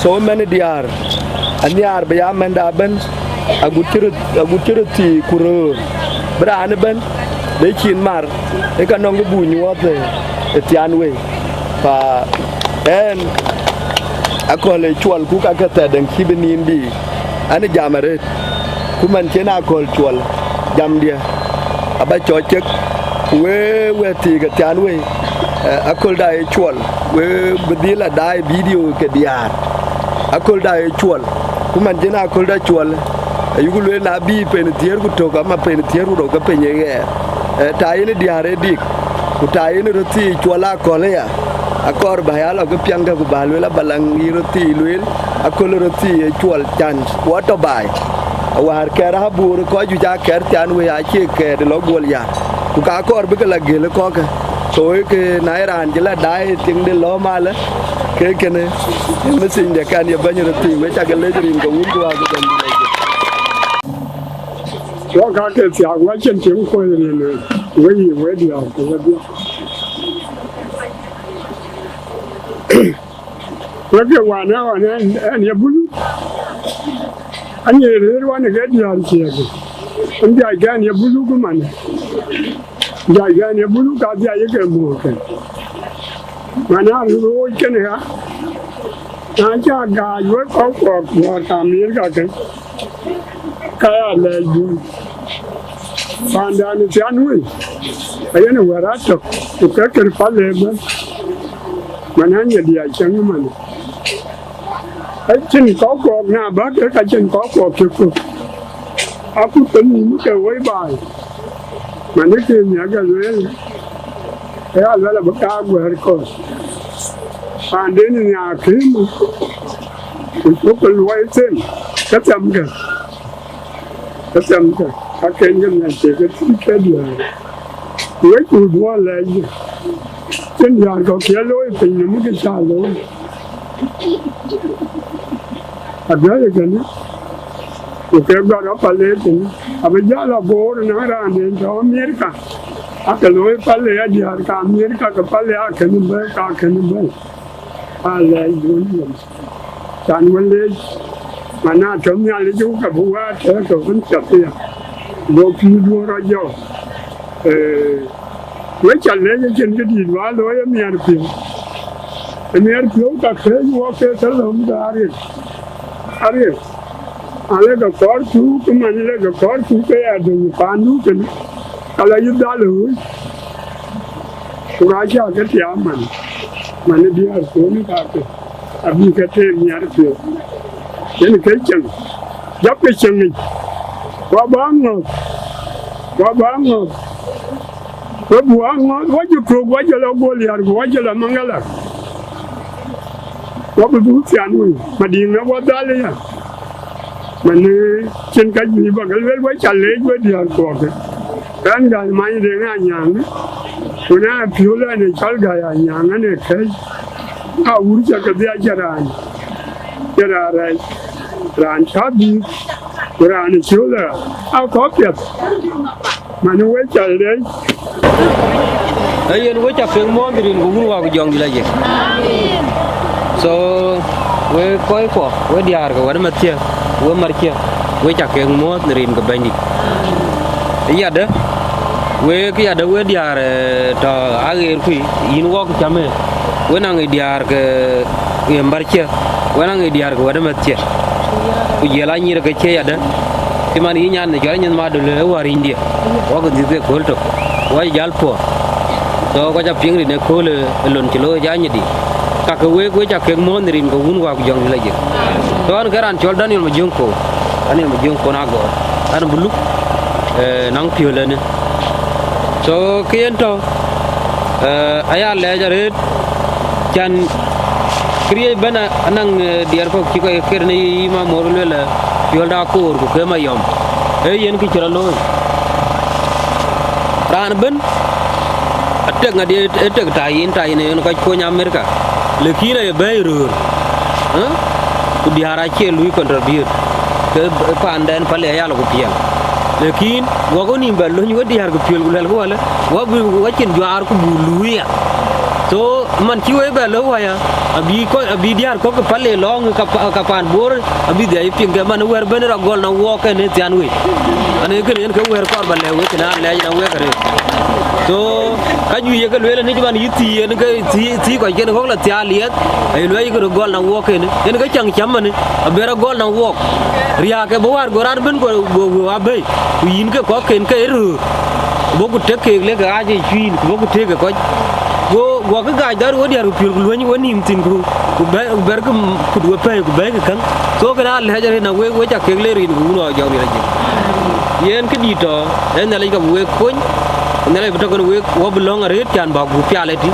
so many diar aniar be ya menda ben agutirti kuro bran ben de chin mar e ka nong bu nyuote e Thianwei pa en akole chwal ku ka ta den kibenin bi ani jamare ku man chena kol chwal jam dia aba chochek we ti ga Thianwei akol dai chwal we bedila dai video ke Diaar akol dai chwal ku man jena akol da chwal ayugo le na bi pen tier ku to ka ma pen tier ro ka penye ge tai ni Diaar dik ku tai ni roti chwala kole ya akor bayalo ko pianga ku balwela balang roti lwel akol roti chwal chan wato bai war kera bur ko ju ja ker Thianwei a che ke de lo gol ya ku ka kor bi ka la gele ko ka so ke na iran je la dai ting de lo mala ke ne me sin de kan ya banyo ti we cha ga le rin ko un ko ga dan我感觉讲我真挺会的呢，我以为了这个 Lagi wana ni bulu. Ani wana ke dia siaga. Andi aga ni bulu ke mana? Dia ni bulu ka dia ye ke mu ke. Mana ru ke ne ha? Na ja ga yo ko ta mir ka ke. Kaya le yu. Panda ni Thianwei. Ayana warato. Ka ke pale ba. Mana nya dia chang mana. Ai chân có cột na bác cái chân có cột chụp aku tính cái quấy bài mà nó kia nhà cái gì thế là bác ca của hai con bàn đến nhà khí mà lúc cái quay trên cái chấm cái các kênh cái này chỉ cái gì quấy cùi hoa lại trên nhà có kia lối tình nó cái xa lối ada ya kan oke gora pale tin abeja la bor na rande to Amerika akalo pale ya Diaar ka Amerika ka pale akan ba ka kan ba pale dun tan wale mana thom ya le ju ka buwa te to kun chap ya do pi do ra jo we chale ya chen ke di wa lo ya miar pi ka khe wo ke salom da Are ale ga kor tu kumane ga kor tu ke adu panu ke kala yudalu suraja ke tiaman mane dia ko ni ka ke abi ke te niar pe yen ke chen jap ke chen ni wa bango ko buango wa ju ko wa jala goliar wa jala mangala wa bu Thianwei madinga wa dale ya mane chen ka ni ba gal wel wa chale wa Diaar ko ke kan ga mai de nga nyang kuna piola ne chal ga ya nyang ne kai a ur cha ka dia jaran ran chabi ran piola a ko pet mane wa chale ayen wa cha peng mo birin gu wa gu jong la je so we koi ko we Diaar ko war matia we markia we cha ke mo rin ko bandi ya da we Diaar to ager ku yin wo ko chame we na ngi Diaar ke ye markia we na ngi Diaar ko war matia ku je la nyir ke che ya da ti man yi nyan ne jara nyen ma do le war india wo ko dite ko to wa jal po so ko cha ping ri ne ko le lon kilo ja nyi di ka we cha ke mo rin ko un wa ko jong la je to an garan chol Daniel ma Chiengkou na go an bulu nang Piool ne so kien to aya le jare chan kriye bana anang Diaar ko ki ko kerne ma mor le la Piool da ko ke Mayom yen ki chira lo ran ben atek ngadi etek ta yin ne ko ko nya Amerika le kina ye bayru ku Diaar che lui contribute ke pandan pale ya lo pian lekin wa ko ni ba lo ni Diaar ko Piool gulal ko wala wa chin Diaar ko bulu ya so man ki we ba lo wa ya abi Diaar ko pale long ka pan bor abi de pinga man wer ben ra gol na wo ke ne Thianwei ane ke ne ko wer ko ba le we na le na we kare so ka ju ye ke le ni ban yiti en ke ti ko ke ko la tia liet ai le ko gol na wo ke ne en ke chang cham ne abera gol na wo ria ke bo war goran ben ko wa be yin ke ko ken ke ru bo ku te ke le ga je chin bo ku te ke ko go ka ga dar wo Diaar Piool lo ni woni mtin ku ber ku do pe ku be kan so kana le jare na we cha ke le rin ku no jaw ni raje yen ke di to en na le ka we kon na le to ko we wo belong are chan ba gu pya le ti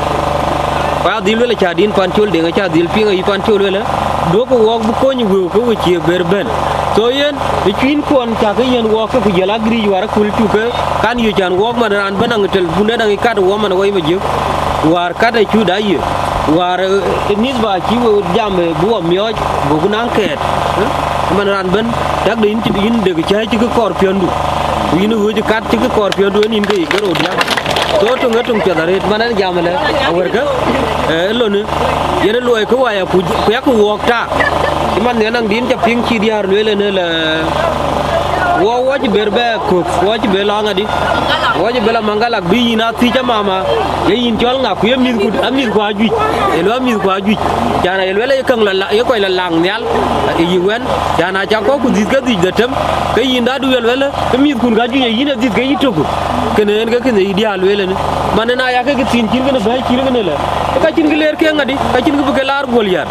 pa dil le cha din pan chol de nga cha dil pi nga yi pan chol le do ko wo bu ko ni we ko we che ber ben so yen the queen kon cha ke yen wo ko ku jala gri wara kul tu ke kan yu chan wo man ran banang tel bunda dang ka do man way ma je war ka da chu da yi war nis ba chi wo jam bu myo bu nan ket man ran ben dak din ti din de ke cha chi ko kor pion du yin wo ji kat chi ko kor pion du nin ke ke ro dia to to ngatung pedare manan jamale awarga lonu yene loy ko waya ku yaku wokta man ne nang din ja ping chi diar lele ne la wo ji berbe ko wo ji bela ngadi wo ji bela mangala bi na ti ja mama ye yin tol nga ku yemi ku ami ku aju e lo mi ku aju jana ye lele kang la ye koy la lang nyal e yi wen jana ja ko ku dit ga dit da tem ke yin da du lele ke mi ku ga ju ye yin dit ga yitoku kene en ga kene ideal lele ne manena ya ke tin kin ga ba kin ga ne la ka kin ga ler ke ngadi ka kin ga bu lar gol yar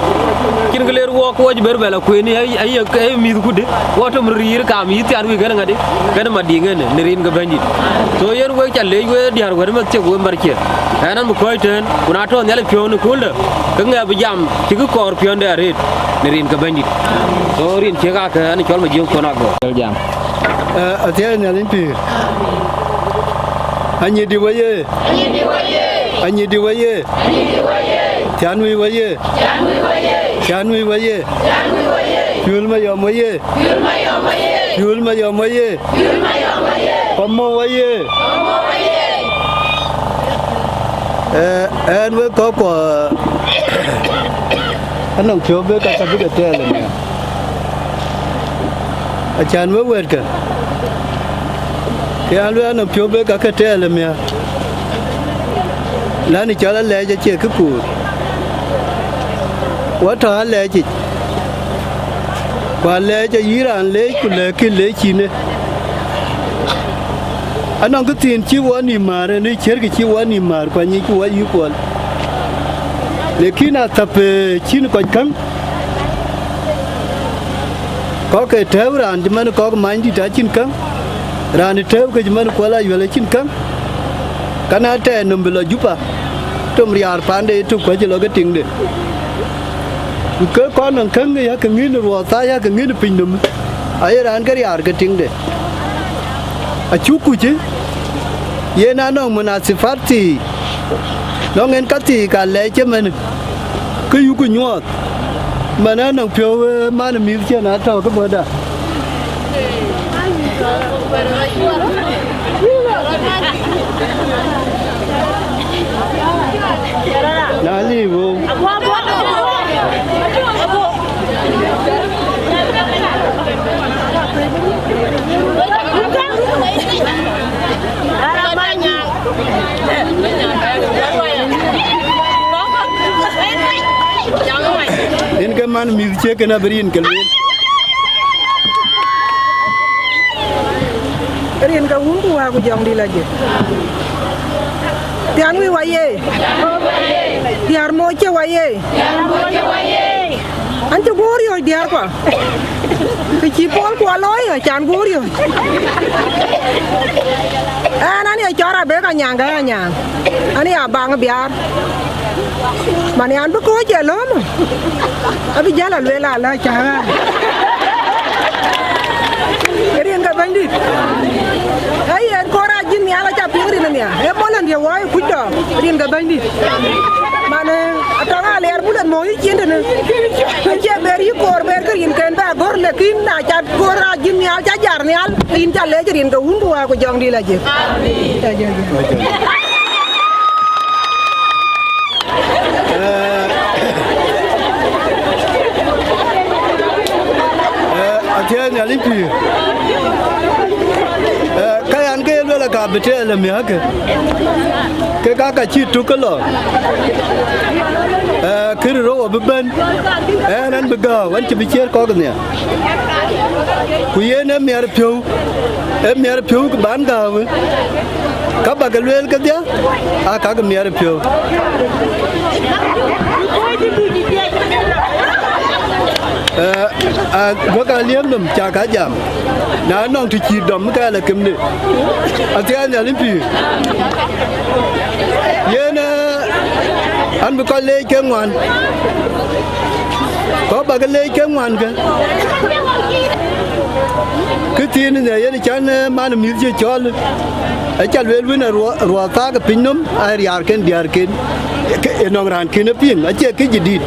kin ga ler wo ko ji berbe la ku ni ay mi ku de woto mu rir ka mi ti ar wi gana ngadi gana ma dinga ne nirin ga banji to yen we challe we diar war ma che go marke anan mu koy ten kuna to nyale pion ku le ka nga bi jam ti ku kor pion de arit nirin ga banji to rin che ga ka ni chol ma jing ko na go jam atia nyalin pi anyi di waye Thianwei waye Piool Mayom waye Pomo waye en we ko ko anong chobe ka ka bi tele ne achan we wer ka ya lu anong chobe ka ka tele me la ni chala le je che ku wa ta le ji wa le je yiran le ku le ki le chi ne anong ku tin chi wa ni mare ni cher ki chi wa ni mar kwa ni ku wa yu ko lekin atape chin ko kan ko ke tewran man ko mandi ta chin kan ran tew ke man ko la yole chin kan kana te numbelo jupa tum riar pande tu ko jelo ga tingde ke ko nan kan ya kan ni ro ta ya kan ni pinnum ay ran ga riar ga tingde a chuku je ye na no munasifati no ngen kati ka le che men ke yu ku nyot mana no pyo man mi che na to ko boda na li wo in ke man mi che ke na berin ke len Rian ka hungu ha ku jong di lagi. Thianwei waye. Diaar mo che waye. An chu gor yo diaar kwa. Ke chi pol kwa loy yo chan gor yo. Ani ai chora be ka nyang ga nyang. Ani abang biar. Mane an bu ko je lo mo. Abi jala lela la cha. Rian ka bandit. Ai en kora jin mi ala cha pingri na ya. E molan dia wai kudo. Rian ka bandit. Mane atanga ler bulan mo yi jinde ne. Je ber yi kor ber ka rin ken ba gor le kin na cha kora jin mi ala cha jar ni al. Rin cha le rin ka hundu wa ko jong di la je. Atia nyalin pi kayan ke lo la ka bete le mi ha ke ka chi tu ko lo ke ro ba ben nan ba ga wan chi bi cher ko ga ne ku ye na mi ar pyo ku ban ga wa ka ba ga le ka dia a ka ga mi ar pyo gua ka liam dum cha ka jam na nong tu chi dom ka la kem ne atia nya limpi ye na an bu ko le ke ngwan ko ba ga le ke ngwan ka ke tin ne ye ni chan man mi je chol a cha le lu na ro ta ka pinnum a yar ken diar ken nong ran ken pin a che ke jidit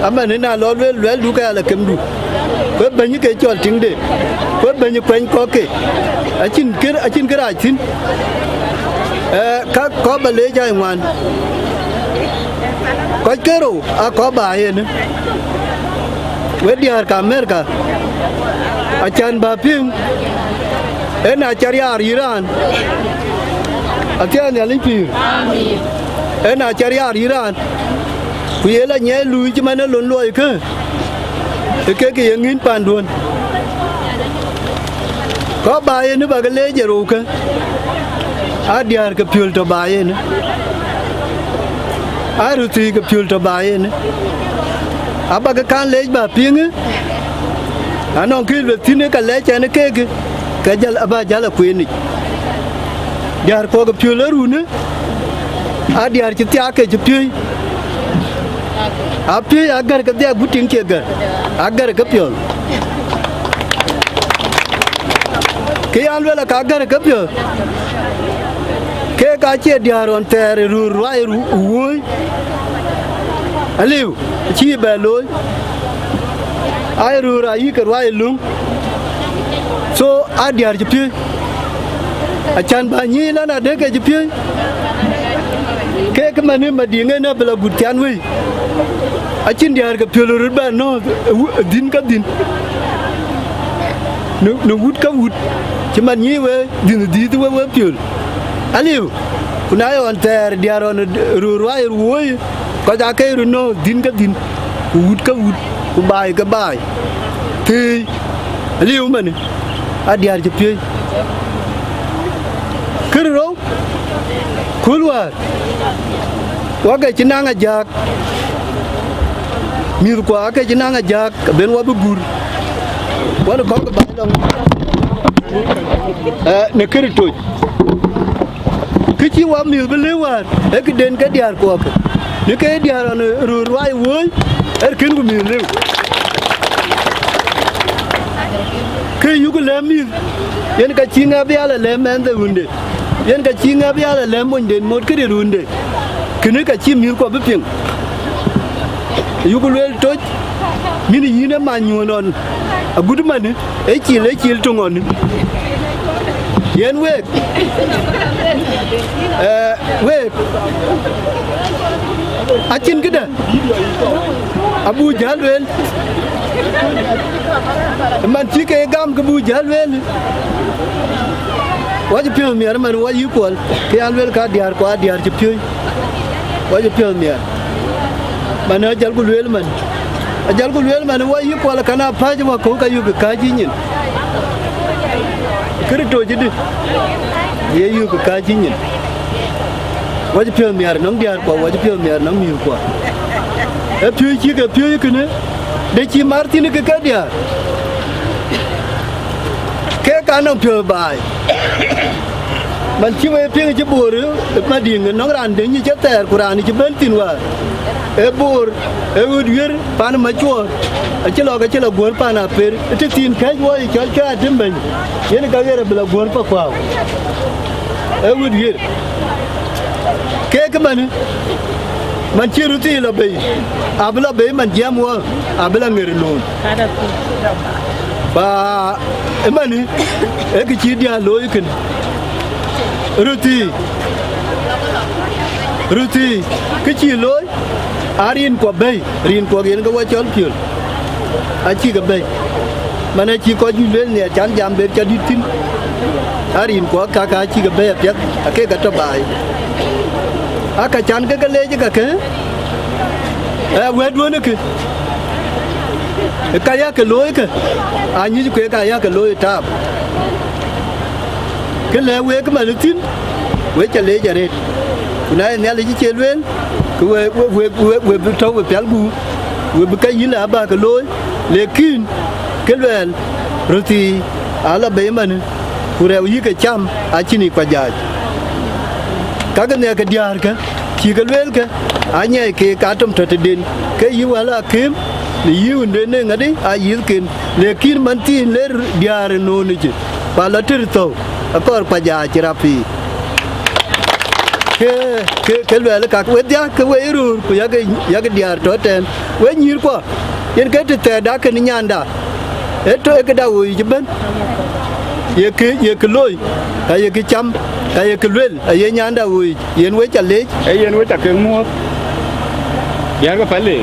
ama ne na lo le du ka la kem du ko ba ni ke chol ting de ko ba ni kwen ko ke a chin kra chin có bà lê chạy ngoan có cái rồi có bà hiền với Diaar cả America achan bà phim ena chariar Iran atian ya lipi ena chariar Iran kuyela nye lui chứ mà nó lộn lội cơ cái ngin pan luôn có bài nữa bà cái lễ giờ rồi cơ Diaar cái Piool cho bài nữa rồi thì cái Piool cho bài nữa bà cái can lễ bà pieng á nó kia về thì nó cái lễ cho nó cái jal bà jal quên đi Diaar có cái Piool rồi nữa Diaar chỉ tiếc cái chụp chơi Api agar kerja buting ke agar ke Piool. Ke alwela agar ke Piool. Ke kache Diaar on ter ruai ruoi. Aliu chi beloi. Ai ruai ke ruai lung. So Diaar jepi. Achan banyi la na de ke jepi. Ke mane madinga na bela Thianwei. Achin Diaar ke Piool ba no din ka din no wut ka wut ci man ñi we din di tu we Piool aliou kuna yo ter Diaar on ruai ruoi ko ja kay no din ka din wut ka wut ku bay ka bay te aliou man Diaar ci Piool kër ro kulwar waga ci nanga Ajak mir kwa ke jina Ajak ben wa bugur wala ko ba dong ne kër toj ki ci wa mir be lewar e ke den ka Diaar ko ke ni ke Diaar on ruai woy ken bu mir lew ke yugo le mir yen ka ci nga bi ala le men de hunde yen ka ci nga bi ala le mon den mod ke de hunde kene ka ci mir ko be ping yugo le toj mini yine ma nyonon agudu mane e chil to ngon yen we achin kida abu jalwel man ci ke gam ke bu jalwel waji Piool mi man waji ko ke alwel ka Diaar ko Diaar ci Piool waji Piool mi man ajal ko lwel man waji ko la kana paji ma ko ka yugo ka jinyin krito jidi ye yugo ka jinyin waji Piool mi nong Diaar ko waji Piool mi nong mi ko e Piool ci ke Piool ke ne de ci martini ke ka Diaar ke ka nong Piool bai man ci we pinga ci bor ma ding nong ran de ni ci ter qur'an ci bentin wa e bor e wud yer pan ma chor ci lo ga ci la gor pan aper te tin ka wo ci ka dimben yen ga yer bla gor pa kwa e wud yer ke ka man ci ruti la bay abla bay man jam wa abla ngir lon ba e mani e ki ci dia lo ikin ruti cái chi lối arin của bay rin của cái nó qua chọn Piool chi cái bay mà này chỉ có duy lên nè chán giảm bên cho đi tin arin của cả chi cái bay biết cái cái bài cái chán cái lê chứ cái quét luôn nữa cái lối như cái lối tạm cái lẽ quét cái mà được tin quét cho lê cho đấy này nè lấy chơi luôn cái quét trâu quét béo bu quét cái gì là ba cái lối lekin cái luyện rồi thì là bé mình kureu yi cái cham chini qua dài các cái này cái Diaar cái chỉ cái luyện cái nhảy cái cá trong trời đền cái yêu là kiếm yêu đến đây ngay đấy yêu kiếm lekin mình tin lấy Diaar nó nữa chứ và là thứ tàu có qua dài chỉ rapi cái luyện là các cái quét rồi cái Diaar đó tên quét nhiều quá yên cái tệ đã cái nhàn đã hết cái đầu gì chứ bên cái lôi ay cái chăm ay cái luyện ay nhàn đã ui yên với chả lấy ay yên với chả cái mua yar cái phải lệ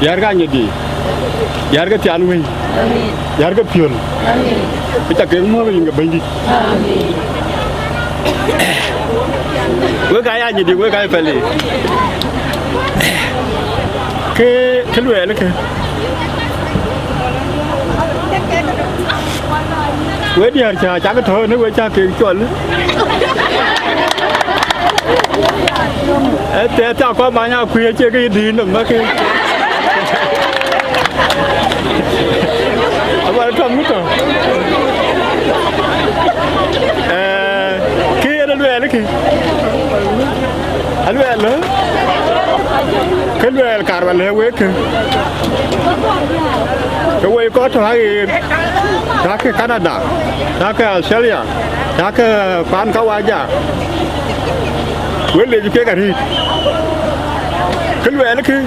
yar cái gì đi yar cái Thianwei yar cái Piool cái chả cái mua cái gì cái bánh đi với cái gì đi với cái phải lệ cái luyện đó kìa với đi hả chả cái thôi nó với cha cái chuẩn thế tao có bao nhiêu khuya chơi cái gì nữa mà cái ông ấy không biết rồi kia nó luyện đấy kì anh luyện nữa cái luyện cả bạn luyện kì cái quay có thôi đã cái Canada đã cái Australia đã cái pan cao Ajak với lại cái gì cái luyện cái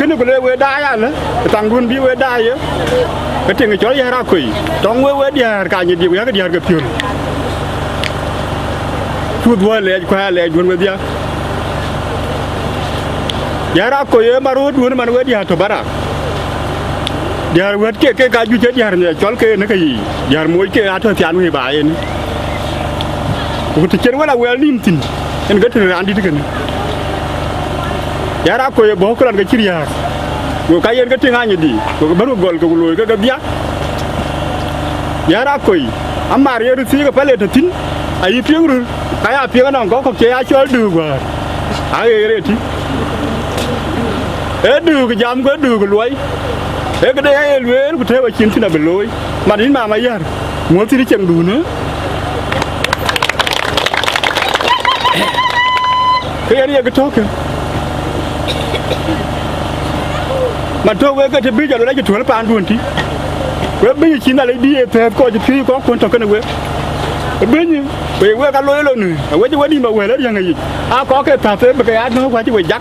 nó còn với đai à nữa tăng quân bi với đai á cái chuyện cái chỗ Diaar Akuei trong với Diaar cả những điều cái Diaar cái Piool chút vừa lệ qua lệ quân với Diaar Akuei mà rồi đuổi mà với Diaar thôi bara Diaar với cái ju chết Diaar này cho cái nó cái gì Diaar mỗi cái ăn thôi Thianwei bài này cũng thì chuyện là well lim tin en cái thứ ăn đi cái này Diaar Akuei bố cái cái chia rồi cái en cái tiếng Anh gì rồi cái bắt gol cái lùi cái bia Diaar Akuei amma rồi thì cái phải là tin ai phiêu rồi cái phiêu nó có cái ai cho được rồi ai cái thì được cái jam cái được cái lùi cái đấy lùi cái thế mà chín thì là bị lùi mà đến mà giờ muốn thì đi chẳng đủ nữa cái này cái thuốc kìa mà thuốc cái thì bây giờ nó lấy cái thuốc nó ăn luôn tí bây giờ chín là lấy đi thì coi chỉ phi có con thằng cái này bây giờ về cái lối luôn này về chứ đi mà về đó là gì có cái cà phê mà cái ăn nó qua chứ về Ajak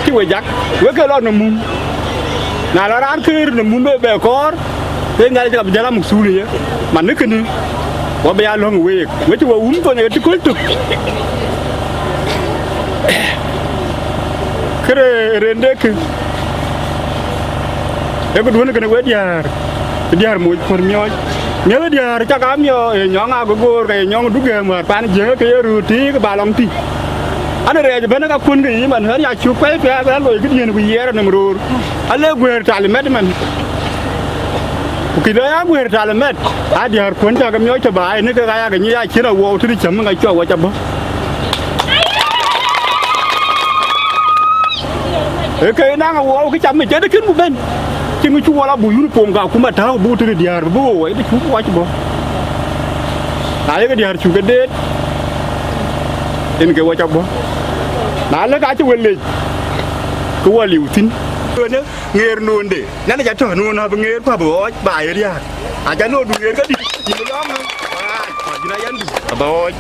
chứ về Ajak với cái lo nằm mum nào là ăn cứ nằm mum bè có thế ngay cho gặp một xu này mà nước cái này và bây giờ luôn về với chứ uống tôi này chứ cuối tục cái này đấy cái em có đuổi cái này với Diaar một phần nhau nhớ Diaar chắc ám nhau nhóm nào có cái nhóm đúc mà bán dễ cái rồi tí cái bà lòng tí anh này thì bên nó có quân cái mình hết nhà chụp quay cái rồi cái gì nó bị dễ rồi rồi anh lấy quên trả lại mất mình cái đấy quên trả lại mất Diaar quân cho cái nhau cho bài nó cái như ai chỉ là wow thì chấm ngay cho qua chấm cái năng wow cái chấm mình chết nóขึ้นmột bên chứ người chú là bùi uniform gạo cũng mà tháo bùi từ Diaar bùi ấy thì chú quá chứ bộ cái Diaar chú cái đét nên cái quá chậm bộ đã lấy cái chú quên lịch cái quá liều tin nữa nghe luôn để nãy là trở luôn là nghe qua bộ bài ở Diaar cái luôn nghe cái đi nhìn nó lắm khỏi gì này ăn bồi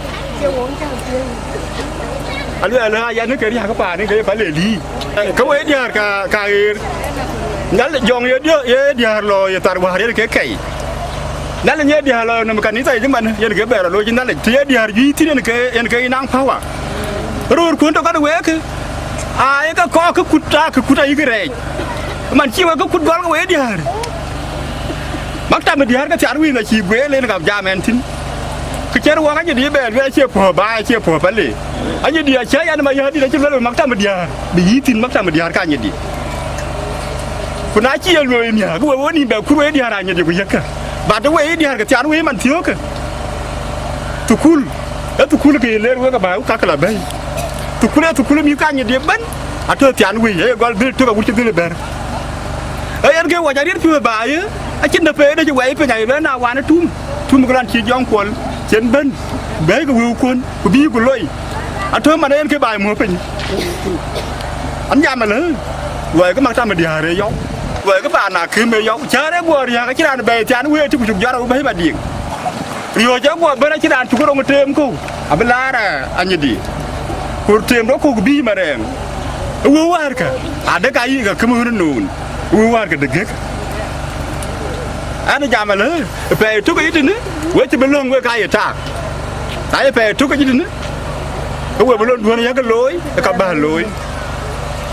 anh là ăn nước cái Diaar các bạn cái phải để đi cái ấy Diaar cả nãy là dòng Diaar rồi tar vào cái cây nãy là Diaar rồi nằm cái này chứ mình cái bè rồi chứ nãy là Diaar duy thì cái năng pháo à rồi cuốn tao cái quế cứ ai cái có cái cút ấy cái này mình chỉ vào cái cút gói cái Diaar mắc ta mình Diaar cái Thianwei là chỉ quế lên gặp gia men thính cái chế độ cái gì đi bè với chia phở ba chia phở phải lì anh như Diaar chế anh mà giờ đi là chứ lấy mắc ta mình Diaar bị thính mắc ta mình Diaar cái gì điคนนั้นชี้เลยเนี่ยก็ว่านี่แบบคุณเวดีอะไรเนี่ยเดี๋ยวกูยักษ์บาดเวดีอะไรกับThianweiมันเที่ยวกันทุกคนแล้วทุกคนก็เล่นว่ากับบ่าวกักละใบทุกคนมีการเนี่ยเดี๋ยวบันอ่ะเธอThianweiไอ้ก็เดือดเธอกับกูจะเดือดแบบไอ้อันก็ว่าจะเรียนเพื่อบ่าวไอ้เช่นเดฟได้จะไหวไปไหนแล้วนาวานะทุ่มกำลังชี้ย่องคนเช่นบันเบ้กับวิวคนกูบี้กูเลยอ่ะเธอมาได้อันก็บ่าวมัวเป็นอันยามาเลยไหวก็มาทำมาDiaarเลยย่องvậy các bạn là khi mới giống chơi đấy vừa thì cái đàn bè Thianwei chụp gió đâu mấy bà điện rồi chứ vừa bên đây cái đàn chụp có một thêm cô à bên lá là anh như đi một thêm đó cô bi mà đèn uống cả à đấy cái gì cả cái mưa nó nùn uống cả được ana jamale pe to ko yidini wati belong we ka yata ay pe to ko yidini ko we belong duon ya ka loy ka ba loy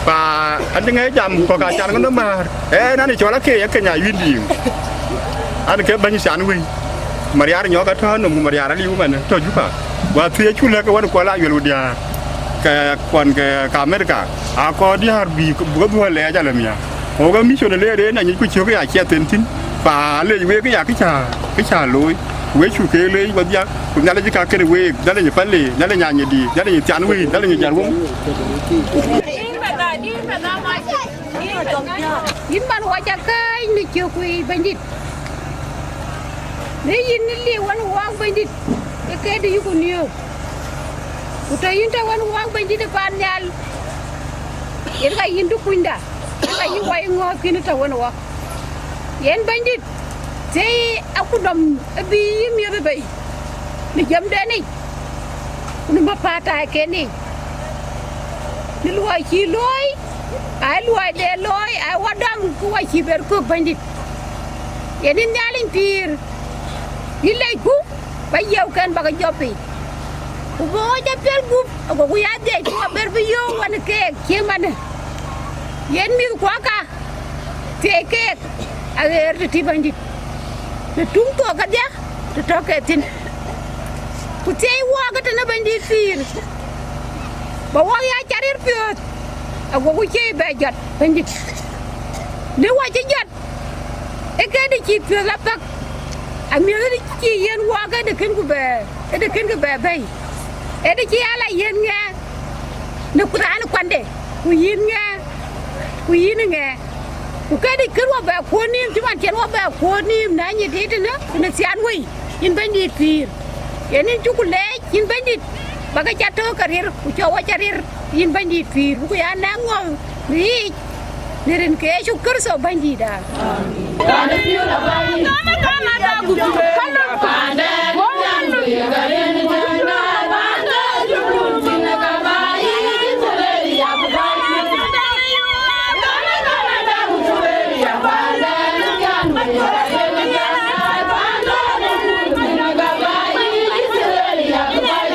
pa anh nghe jam ko ka chan ko ma na ni chola ke ya ke nya yindi ana ke ban san wi mariar nyo ka to no mariar ali man to ju pa wa tie chu le ka wan ko la yelu dia ka kon ka America a ko Diaar bi ko bo le ja le mia o ga mi cho le re na ni ku chu ka ya che ten tin pa le we ka ya ka cha loy we chu ke le ba dia ku na le ka ke we na le pa le na le nya ni di na le chan wi na le nya wong yin ban wa ja kai ni chu kui bandit ne yin ni li wan wa bandit e ke de yu ku niyo uta yin ta wan wa bandit pan nyal yen ga yin du kunda ga yin wa ngo kin ta wan wa yen bandit sei aku dom bi mi be bay ni jam de ni ni ma pata ke ni luai chi loi ai luai de loi ai wadam ku wa chi ber ku bandit yenin nyalin pir ilai ku ba yew kan ba ga jopi ku bo ja pel gu ko ya de ku ber bi yo wan ke ke man yen mi ko ka te ke ager ti bandit te tum to ka dia te to ke tin ku te wa ga te na bandit pir ba wa ya charir piot ago ku che ba jat bandit ne wa che jat e ka de chi piot la pak a mi de chi yen wa ga de ken ku ba e de ken ku ba bay e de chi ala yen nga ne ku ran kwande ku yin nga ku yin nga ku ka de ken wa ba ko nim ti man ken wa ba ko nim na ni de na ne Thianwei yin bandit pir yenin chu ku le yin bandit baga chato karir ku chawa charir yin bandit pir ku ya nango ri nirin ke shu kurso bandida kana piula bai kana da ku kana pande wonu ya garen jana banda julu tinaga bai tele ya bai kana da ku ya banda jana ya banda julu tinaga bai tele ya bai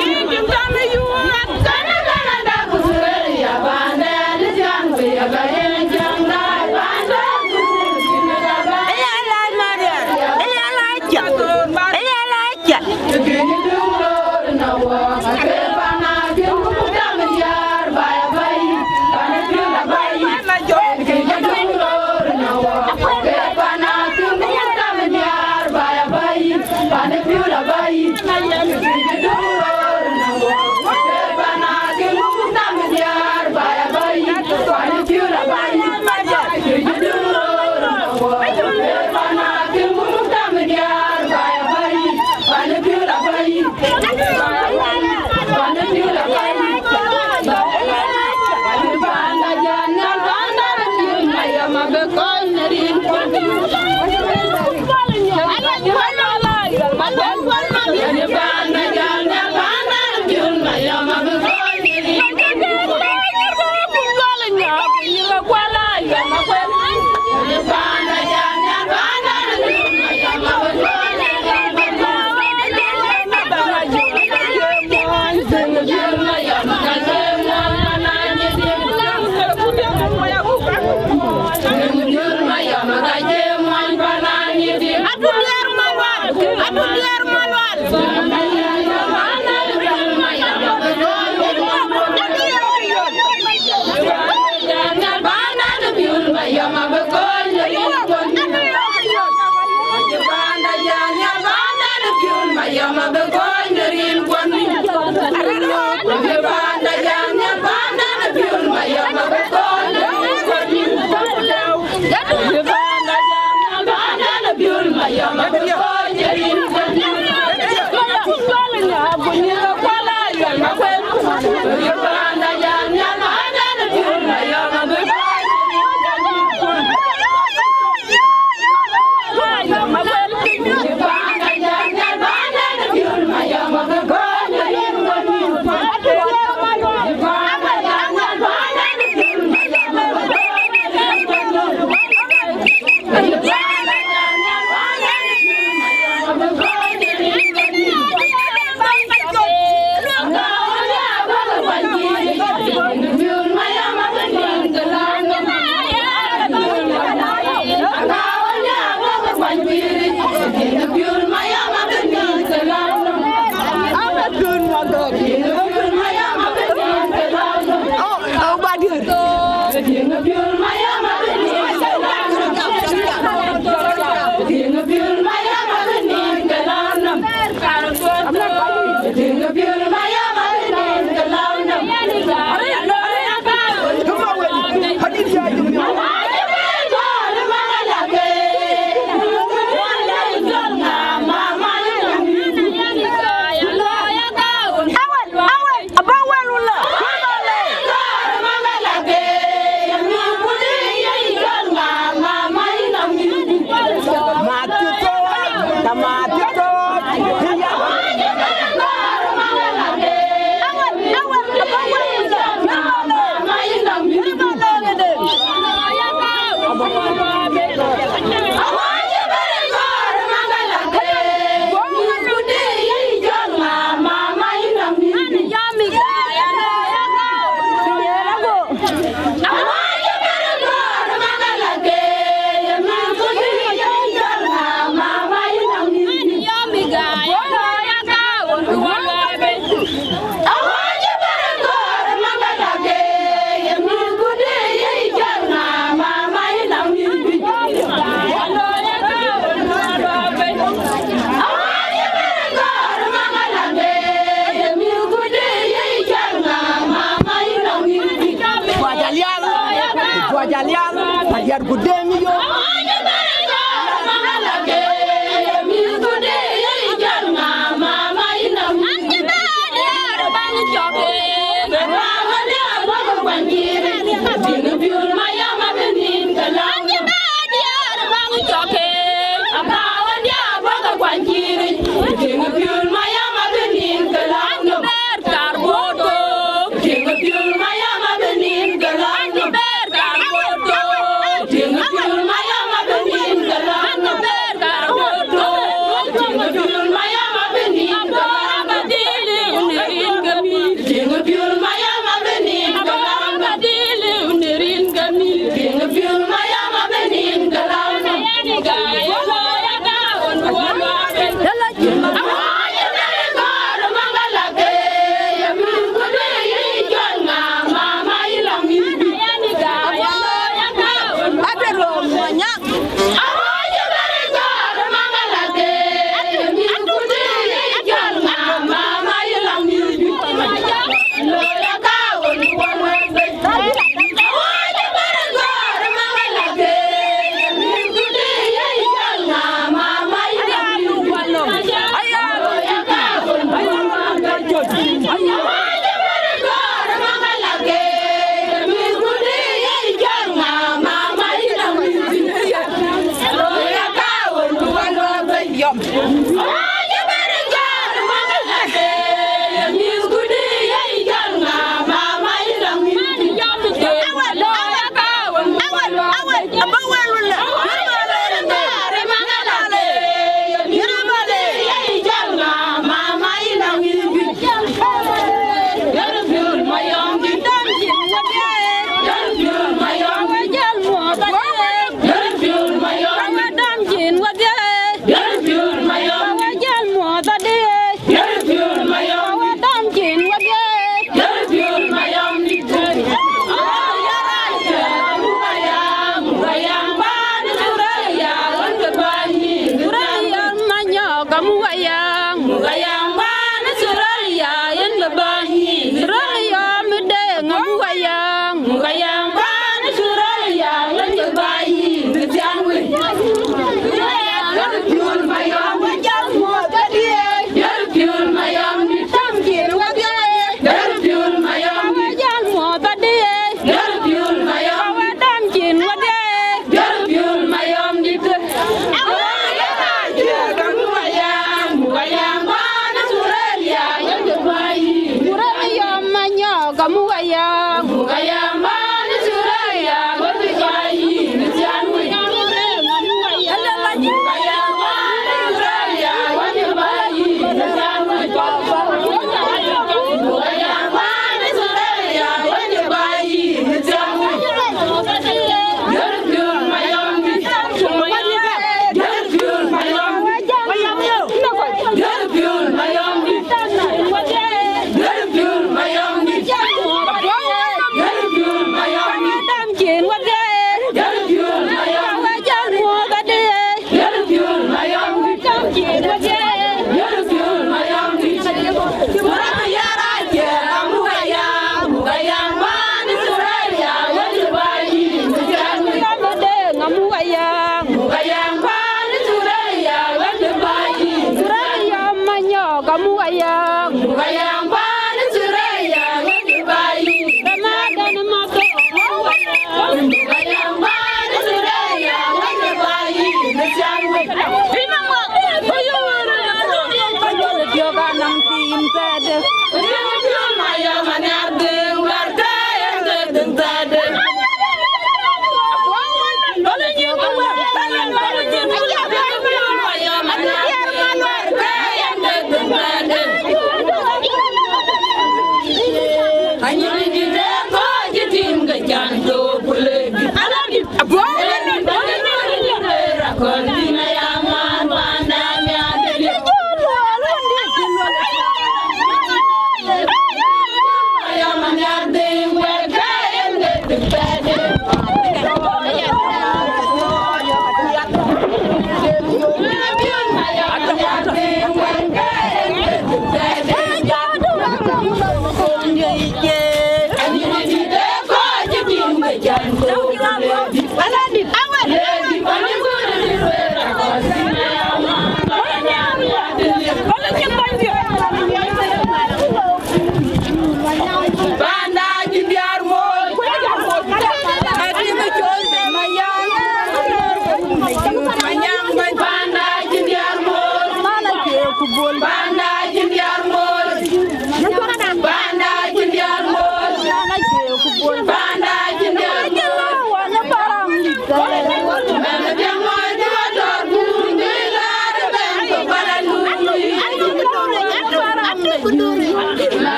diar ku deng yo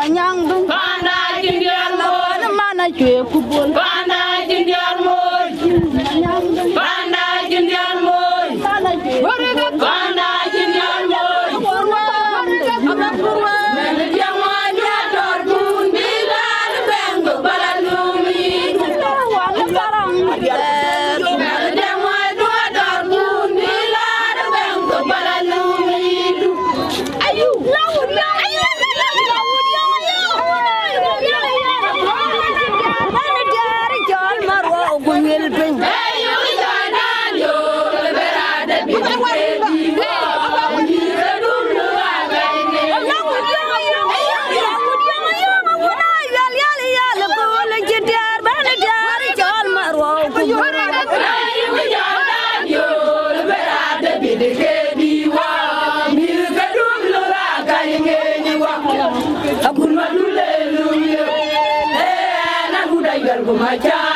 manyang dum Panda jindial moy. mana chwe kubul Panda jindial moy. Panda jindial moy. Panda jindial moy. Mene jama jador bun bilal bengo balalumi. Mene jama jador bun bilal bengo balalumi. Ayu, laud, ayu. Oh my God.